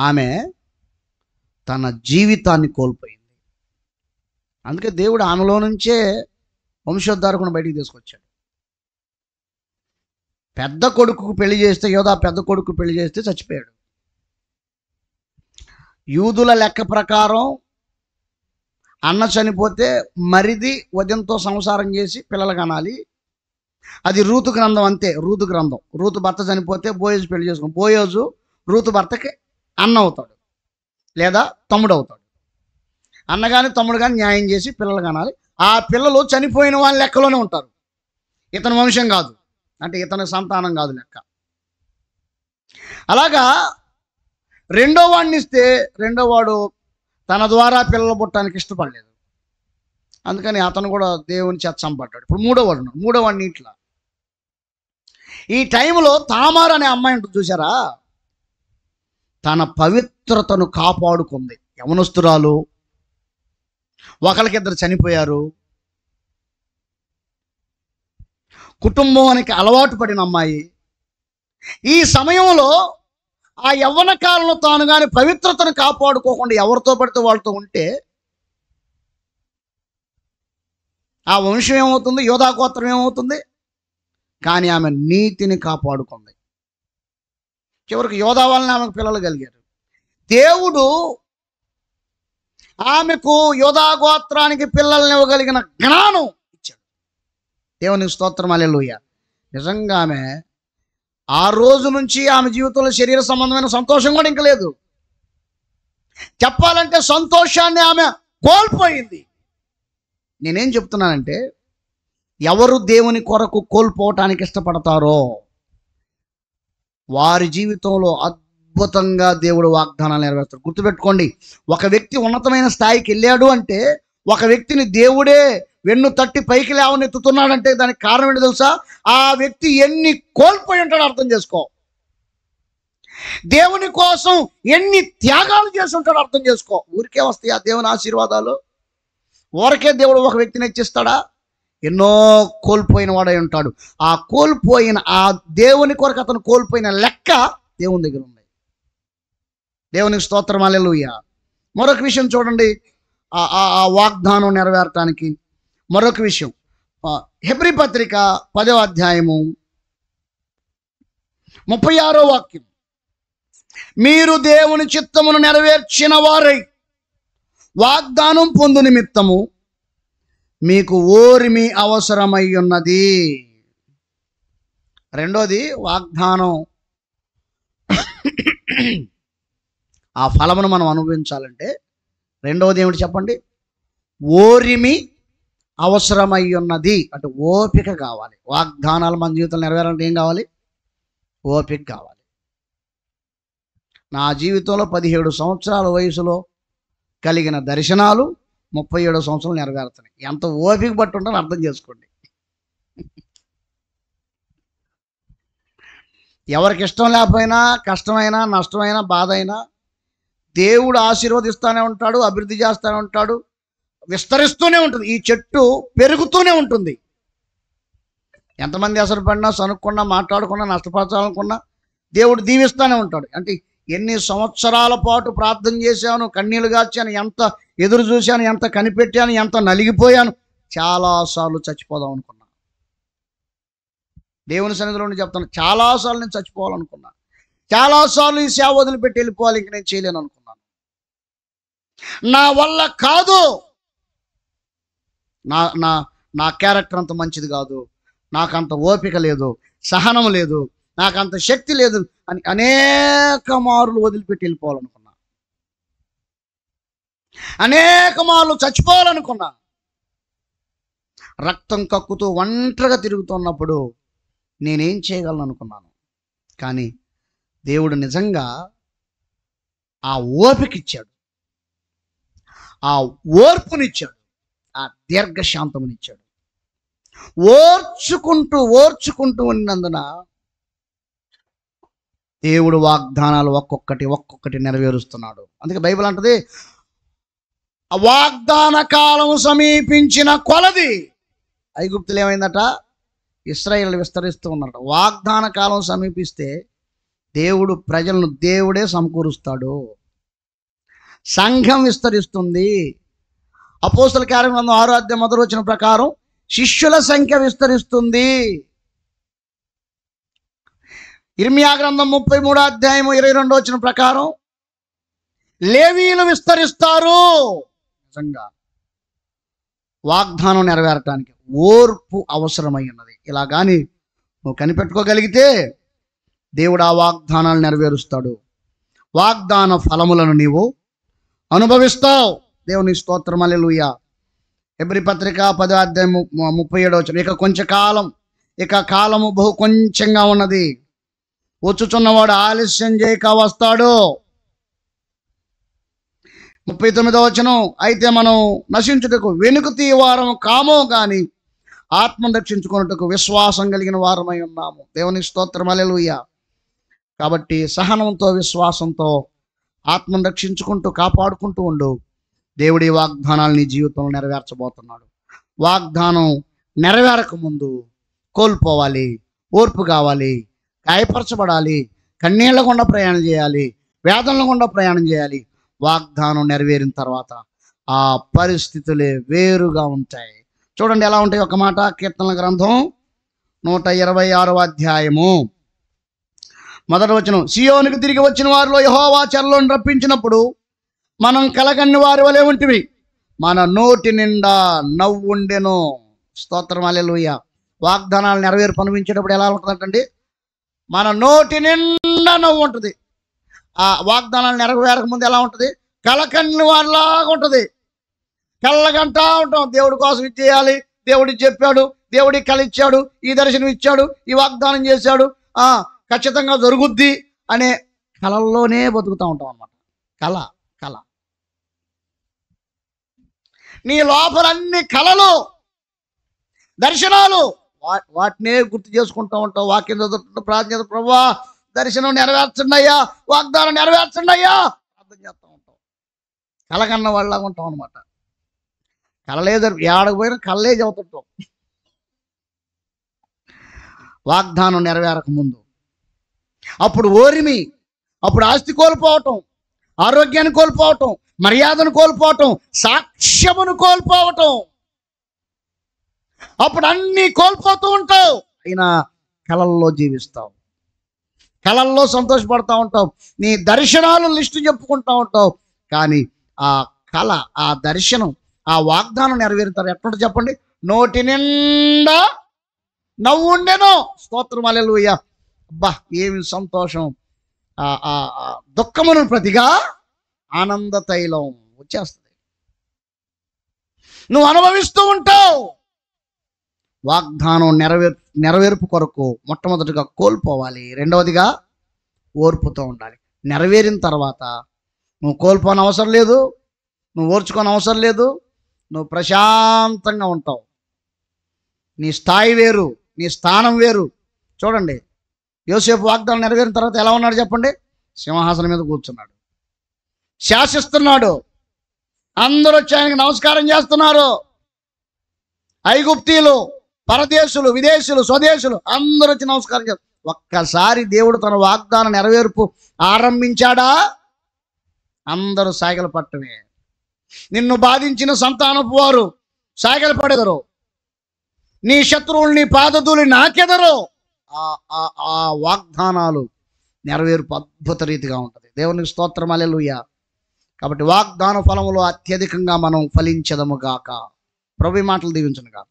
ఆమె తన జీవితాన్ని కోల్పోయింది. అందుకే దేవుడు ఆమెలో నుంచే వంశోద్ధారకుని బయటికి తీసుకొచ్చాడు. పెద్ద కొడుకు పెళ్లి చేస్తే, యోధా పెద్ద కొడుకు పెళ్లి చేస్తే చచ్చిపోయాడు. యూదుల లెక్క ప్రకారం అన్న చనిపోతే మరిది వదినతో సంసారం చేసి పిల్లలు కనాలి. అది రూతు గ్రంథం, అంతే. రూతు గ్రంథం. రూతు భర్త చనిపోతే బోయోజు పెళ్లి చేసుకుని, బోయోజు రూతు భర్తకి అన్న అవుతాడు లేదా తమ్ముడు అవుతాడు. అన్న కానీ తమ్ముడు కానీ న్యాయం చేసి పిల్లలు కనాలి. ఆ పిల్లలు చనిపోయిన వాళ్ళ లెక్కలోనే ఉంటారు. ఇతని వంశం కాదు, అంటే ఇతని సంతానం కాదు లెక్క. అలాగా రెండో వాడిని ఇస్తే రెండో వాడు తన ద్వారా పిల్లలు పుట్టడానికి ఇష్టపడలేదు. అందుకని అతను కూడా దేవుని చేత చంపడ్డాడు. ఇప్పుడు మూడో వాడిని ఇట్లా. ఈ టైంలో తామారు అనే అమ్మాయి ఉంటుంది చూసారా, తన పవిత్రతను కాపాడుకుంది. యవనస్తురాలు, ఒకరికిద్దరు చనిపోయారు, కుటుంబానికి అలవాటు పడిన అమ్మాయి. ఈ సమయంలో ఆ యవ్వన కాలంలో తాను కానీ పవిత్రతను కాపాడుకోకుండా ఎవరితో పడితే వాళ్ళతో ఉంటే ఆ వంశం ఏమవుతుంది? యోధా గోత్రం ఏమవుతుంది? కానీ ఆమె నీతిని కాపాడుకుంది. చివరికి యోధా వలన ఆమెకు పిల్లలు కలిగారు. దేవుడు ఆమెకు యోధా గోత్రానికి పిల్లల్ని ఇవ్వగలిగిన జ్ఞానం ఇచ్చాడు. దేవునికి స్తోత్రం, హల్లెలూయా. నిజంగా ఆమె ఆ రోజు నుంచి ఆమె జీవితంలో శరీర సంబంధమైన సంతోషం కూడా ఇంకా లేదు. చెప్పాలంటే సంతోషాన్ని ఆమె కోల్పోయింది. నేనేం చెప్తున్నానంటే, ఎవరు దేవుని కొరకు కోల్పోవటానికి ఇష్టపడతారో వారి జీవితంలో అద్భుతంగా దేవుడు వాగ్దానాలు నెరవేరుస్తాడు. గుర్తుపెట్టుకోండి, ఒక వ్యక్తి ఉన్నతమైన స్థాయికి వెళ్ళాడు అంటే, ఒక వ్యక్తిని దేవుడే వెన్ను తట్టి పైకి లేవనెత్తుతున్నాడంటే దానికి కారణం ఏంటి తెలుసా? ఆ వ్యక్తి ఎన్ని కోల్పోయి ఉంటాడో అర్థం చేసుకో. దేవుని కోసం ఎన్ని త్యాగాలు చేసి ఉంటాడో అర్థం చేసుకో. ఊరికే వస్తాయి ఆ దేవుని ఆశీర్వాదాలు? ఊరికే దేవుడు ఒక వ్యక్తిని ఇచ్చిస్తాడా? ఎన్నో కోల్పోయిన వాడై ఉంటాడు. ఆ కోల్పోయిన ఆ దేవుని కొరకు అతను కోల్పోయిన లెక్క దేవుని దగ్గర ఉంది. దేవునికి స్తోత్రం, హల్లెలూయా. మరొక విషయం చూడండి, ఆ వాగ్దానం నెరవేరటానికి మరొక విషయం. హెబ్రీ పత్రిక 10వ అధ్యాయము 36వ వాక్యం. మీరు దేవుని చిత్తమును నెరవేర్చిన వారై వాగ్దానం పొందు నిమిత్తము మీకు ఓరిమి అవసరమై ఉన్నది. రెండోది వాగ్దానం, ఆ ఫలమును మనం అనుభవించాలంటే రెండవది ఏమిటి చెప్పండి? ఓరిమి అవసరమై ఉన్నది. అంటే ఓపిక కావాలి. వాగ్దానాలు మన జీవితంలో నెరవేరాలంటే ఏం కావాలి? ఓపిక కావాలి. నా జీవితంలో 17 సంవత్సరాల వయసులో కలిగిన దర్శనాలు 37వ సంవత్సరం నెరవేరుతున్నాయి. ఎంత ఓపిక పట్టి ఉంటారో అర్థం చేసుకోండి. ఎవరికి ఇష్టం లేకపోయినా, కష్టమైనా, నష్టమైనా, బాధ అయినా దేవుడు ఆశీర్వదిస్తూనే ఉంటాడు, అభివృద్ధి చేస్తూనే ఉంటాడు, విస్తరిస్తూనే ఉంటుంది. ఈ చెట్టు పెరుగుతూనే ఉంటుంది. ఎంతమంది అసలు పడినా, సనుక్కున్నా, మాట్లాడుకున్నా, నష్టపరచాలనుకున్నా దేవుడు దీవిస్తూనే ఉంటాడు. అంటే ఎన్ని సంవత్సరాల పాటు ప్రార్థన చేశాను, కన్నీళ్లు గార్చాను, ఎంత ఎదురు చూశాను, ఎంత కనిపెట్టాను, ఎంత నలిగిపోయాను, చాలాసార్లు చచ్చిపోదాం అనుకున్నా. దేవుని సన్నిధిలో నుండి చెప్తాను, చాలాసార్లు నేను చచ్చిపోవాలనుకున్నా, చాలాసార్లు ఈ సేవ వదిలిపెట్టి వెళ్ళిపోవాలి, ఇంక నేను చేయలేను అనుకున్నాను. నా వల్ల కాదు, నా నా నా క్యారెక్టర్ అంత మంచిది కాదు, నాకంత ఓపిక లేదు, సహనం లేదు, నాకంత శక్తి లేదు అని అనేక మార్లు వదిలిపెట్టి వెళ్ళిపోవాలనుకున్నా, అనేక మార్లు చచ్చిపోవాలనుకున్నా. రక్తం కక్కుతూ ఒంటరిగా తిరుగుతున్నప్పుడు నేనేం చేయగలను అనుకున్నాను. కానీ దేవుడు నిజంగా ఆ ఓపిక ఇచ్చాడు, ఆ ఓర్పునిచ్చాడు, ఆ దీర్ఘశాంతమునిచ్చాడు. ఓర్చుకుంటూ ఉన్నందున దేవుడు వాగ్దానాలు ఒక్కొక్కటి నెరవేరుస్తున్నాడు. అందుకే బైబిల్ అంటది, వాగ్దాన కాలం సమీపించిన కొలది. ఐగుప్తులు ఏమైందట, ఇశ్రాయేలు విస్తరిస్తూ ఉన్నారట. వాగ్దాన కాలం సమీపిస్తే దేవుడు ప్రజలను దేవుడే సమకూరుస్తాడు, సంఘం విస్తరిస్తుంది. అపోస్తల కార్యగ్రంథం 6వ అధ్యాయం 1వ వచనం ప్రకారం శిష్యుల సంఖ్య విస్తరిస్తుంది. ఇర్మియా గ్రంథం 33వ అధ్యాయం 22వ వచనం ప్రకారం లేవీయులు విస్తరిస్తారు. నిజంగా వాగ్దానం నెరవేరటానికి ఓర్పు అవసరమై ఉన్నది. ఇలా కానీ నువ్వు కనిపెట్టుకోగలిగితే దేవుడు ఆ వాగ్దానాలు నెరవేరుస్తాడు. వాగ్దాన ఫలములను నీవు అనుభవిస్తావు. దేవుని స్తోత్రం, హల్లెలూయా. హెబ్రీ పత్రిక 10వ అధ్యాయం 37వ వచనం, ఇక కొంచెం కాలం, ఇక కాలము బహు కొంచెంగా ఉన్నది, వచ్చుచున్నవాడు ఆలస్యం చేయక వస్తాడు. 39వ వచనం, అయితే మనం నశించుటకు వెనుక తీవారం కామో గాని ఆత్మను రక్షించుకున్నట్టుకు విశ్వాసం కలిగిన వారమై ఉన్నాము. దేవుని స్తోత్రం, హల్లెలూయా. కాబట్టి సహనంతో, విశ్వాసంతో ఆత్మను రక్షించుకుంటూ కాపాడుకుంటూ ఉండు. దేవుడి వాగ్దానాలు నీ జీవితంలో నెరవేర్చబోతున్నాడు. వాగ్దానం నెరవేరక ముందు కోల్పోవాలి, ఓర్పు కావాలి, గాయపరచబడాలి, కన్నీళ్ల గుండా ప్రయాణం చేయాలి, వేదనల గుండా ప్రయాణం చేయాలి. వాగ్దానం నెరవేరిన తర్వాత ఆ పరిస్థితులే వేరుగా ఉంటాయి. చూడండి ఎలా ఉంటాయి. ఒక మాట, కీర్తనల గ్రంథం 126వ అధ్యాయము 1వ వచనం, సియోనుకు తిరిగి వచ్చిన వారిలో యెహోవా చెరలోని రప్పించినప్పుడు మనం కలగన్ని వారి వలె ఉంటివి, మన నోటి నిండా నవ్వుండెను. స్తోత్రం, హల్లెలూయా. వాగ్దానాలు నెరవేర్పు అనుభవించేటప్పుడు ఎలా ఉంటుందంటండి, మన నోటి నిండా నవ్వు ఉంటుంది. ఆ వాగ్దానాలు నెరవేరక ముందు ఎలా ఉంటుంది, కలకన్ని వారిలాగా ఉంటుంది. కళ్ళగంటా ఉంటాం, దేవుడి కోసం ఇది చేయాలి, దేవుడికి చెప్పాడు, దేవుడికి కళ ఇచ్చాడు, ఈ దర్శనం ఇచ్చాడు, ఈ వాగ్దానం చేశాడు, ఖచ్చితంగా జరుగుద్ది అనే కళల్లోనే బతుకుతూ ఉంటాం అన్నమాట. కళ కళ నీ లోపల అన్ని కళలు, దర్శనాలు, వాటినే గుర్తు చేసుకుంటూ ఉంటావు. వాక్యం చదువుతుంటూ ప్రార్థన, ప్రభువా దర్శనం నెరవేర్చండి అయ్యా, వాగ్దానం నెరవేర్చండి అయ్యా ప్రార్థన చేస్తూ ఉంటాం. కళకన్న వాళ్ళలాగా ఉంటాం అనమాట. కళలే ఏడకపోయినా కళ్ళే చదువుతుంటాం. వాగ్దానం నెరవేరక ముందు అప్పుడు ఓరిమి, అప్పుడు ఆస్తి కోల్పోవటం, ఆరోగ్యాన్ని కోల్పోవటం, మర్యాదను కోల్పోవటం, సాక్ష్యమును కోల్పోవటం, అప్పుడు అన్నీ కోల్పోతూ ఉంటావు. అయినా కళల్లో జీవిస్తావు, కళల్లో సంతోషపడతా ఉంటావు, నీ దర్శనాలు లిస్టు చెప్పుకుంటా ఉంటావు. కానీ ఆ కళ, ఆ దర్శనం, ఆ వాగ్దానం నెరవేరుతారు ఎట్లుంటే చెప్పండి, నోటి నిండా నవ్వుండెను. స్తోత్రం, హల్లెలూయా. అబ్బా ఏమి సంతోషం. దుఃఖమును ప్రతిగా ఆనంద తైలం వచ్చేస్తుంది. నువ్వు అనుభవిస్తూ ఉంటావు. వాగ్దానం నెరవేర్పు కొరకు మొట్టమొదటిగా కోల్పోవాలి, రెండవదిగా ఓర్పుతో ఉండాలి. నెరవేరిన తర్వాత నువ్వు కోల్పోని అవసరం లేదు, నువ్వు ఓర్చుకోని అవసరం లేదు, నువ్వు ప్రశాంతంగా ఉంటావు. నీ స్థాయి వేరు, నీ స్థానం వేరు. చూడండి, యోసేపు వాగ్దానం నెరవేరిన తర్వాత ఎలా ఉన్నాడు చెప్పండి? సింహాసనం మీద కూర్చున్నాడు, శాసిస్తున్నాడు. అందరూ వచ్చి ఆయనకు నమస్కారం చేస్తున్నారు. ఐగుప్తీయులు, పరదేశులు, విదేశీయులు, స్వదేశులు అందరూ వచ్చి నమస్కారం చేస్తారు. ఒక్కసారి దేవుడు తన వాగ్దాన నెరవేర్పు ఆరంభించాడా, అందరూ సాగిల పట్టమే. నిన్ను బాధించిన సంతానపు వారు సాగిల పడెదరు, నీ శత్రువులు నీ పాదధూళి నాకెదరు. ఆ వాగ్దానాలు నెరవేర్పు అద్భుత రీతిగా ఉంటుంది. దేవునికి స్తోత్రం, హల్లెలూయా. కాబట్టి వాగ్దాన ఫలములో అత్యధికంగా మనం ఫలించదము గాక. ప్రభు ఈ మాటలు దీవించును గాక.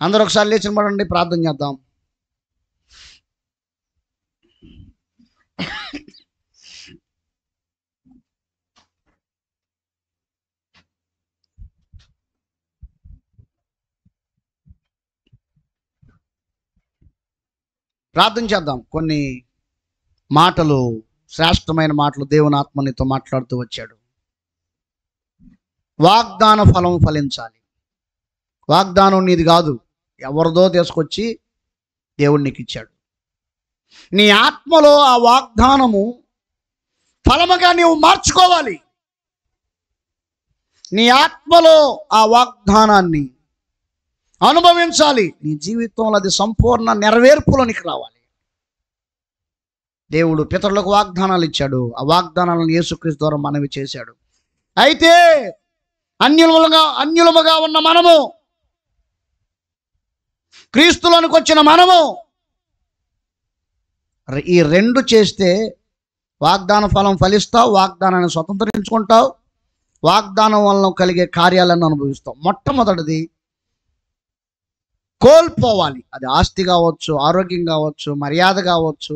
అందరూ ఒకసారి లేచి నిలబడండి, ప్రార్థన చేద్దాం. ప్రార్థన చేద్దాం. కొన్ని మాటలు, శ్రేష్టమైన మాటలు దేవుని ఆత్మ నీతో మాట్లాడుతూ వచ్చాడు. వాగ్దాన ఫలం ఫలించాలి. వాగ్దానం నీది కాదు, ఎవరిదో తీసుకొచ్చి దేవుడు నీకు ఇచ్చాడు. నీ ఆత్మలో ఆ వాగ్దానము ఫలముగా నీవు మార్చుకోవాలి. నీ ఆత్మలో ఆ వాగ్దానాన్ని అనుభవించాలి. నీ జీవితంలో అది సంపూర్ణ నెరవేర్పులోనికి రావాలి. దేవుడు పితరులకు వాగ్దానాలు ఇచ్చాడు. ఆ వాగ్దానాలను యేసుక్రీస్తు ద్వారా మనవి చేశాడు. అయితే అన్యులముగా ఉన్న మనము, క్రీస్తులోనికి వచ్చిన మనము ఈ రెండు చేస్తే వాగ్దాన ఫలం ఫలిస్తావు, వాగ్దానాన్ని స్వతంత్రించుకుంటావు, వాగ్దానం వలన కలిగే కార్యాలను అనుభవిస్తావు. మొట్టమొదటిది కోల్పోవాలి. అది ఆస్తి కావచ్చు, ఆరోగ్యం కావచ్చు, మర్యాద కావచ్చు,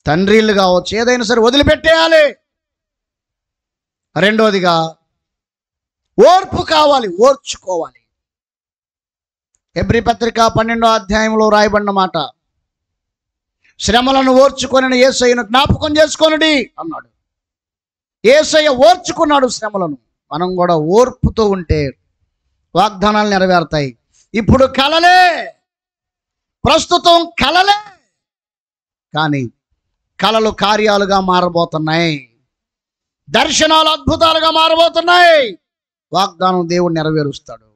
తండ్రిళ్ళు కావచ్చు, ఏదైనా సరే వదిలిపెట్టేయాలి. రెండోదిగా ఓర్పు కావాలి, ఓర్చుకోవాలి. హెబ్రీ పత్రిక 12వ అధ్యాయంలో రాయబడిన మాట, శ్రమలను ఓర్చుకొని యేసయ్యను జ్ఞాపకం చేసుకొనుడి అన్నాడు. యేసయ్య ఓర్చుకున్నాడు శ్రమలను. మనం కూడా ఓర్పుతో ఉంటే వాగ్దానాలు నెరవేరుతాయి. ఇప్పుడు కలలే, ప్రస్తుతం కలలే, కానీ కలలు కార్యాలుగా మారబోతున్నాయి. దర్శనాలు అద్భుతాలుగా మారబోతున్నాయి. వాగ్దానం దేవుడు నెరవేరుస్తాడు.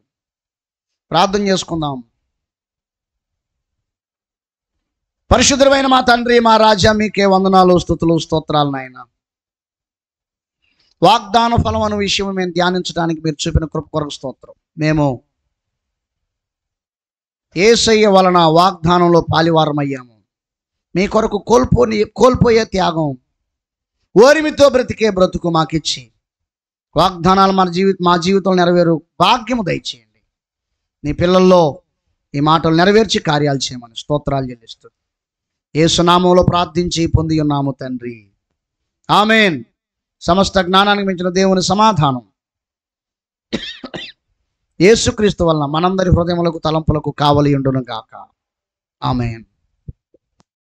ప్రార్థన చేసుకుందాం. పరిశుద్ధమైన మా తండ్రి, మా రాజా, మీకే వందనాలు, స్తుతులు, స్తోత్రాలు నాయన. వాగ్దాన ఫలం అనే విషయం మేము ధ్యానించడానికి మీరు చూపిన కృప కొరకు స్తోత్రం. మేము యేసయ్య వలన వాగ్దానంలో పాలివారమయ్యాము. మీ కొరకు కోల్పోయే త్యాగం, ఓరిమితో బ్రతికే బ్రతుకు మాకిచ్చి వాగ్దానాలు మా జీవితంలో నెరవేరు భాగ్యము దయచేయండి. నీ పిల్లల్లో ఈ మాటలు నెరవేర్చి కార్యాలు చేయమని స్తోత్రాలు చెల్లిస్తూ యేసు నామములో ప్రార్థించి పొంది ఉన్నాము తండ్రి, ఆమేన్. సమస్త జ్ఞానానికి మించిన దేవుని సమాధానం యేసుక్రీస్తు వలన మనందరి హృదయములకు తలంపులకు కావలి ఉండును గాక. ఆమేన్.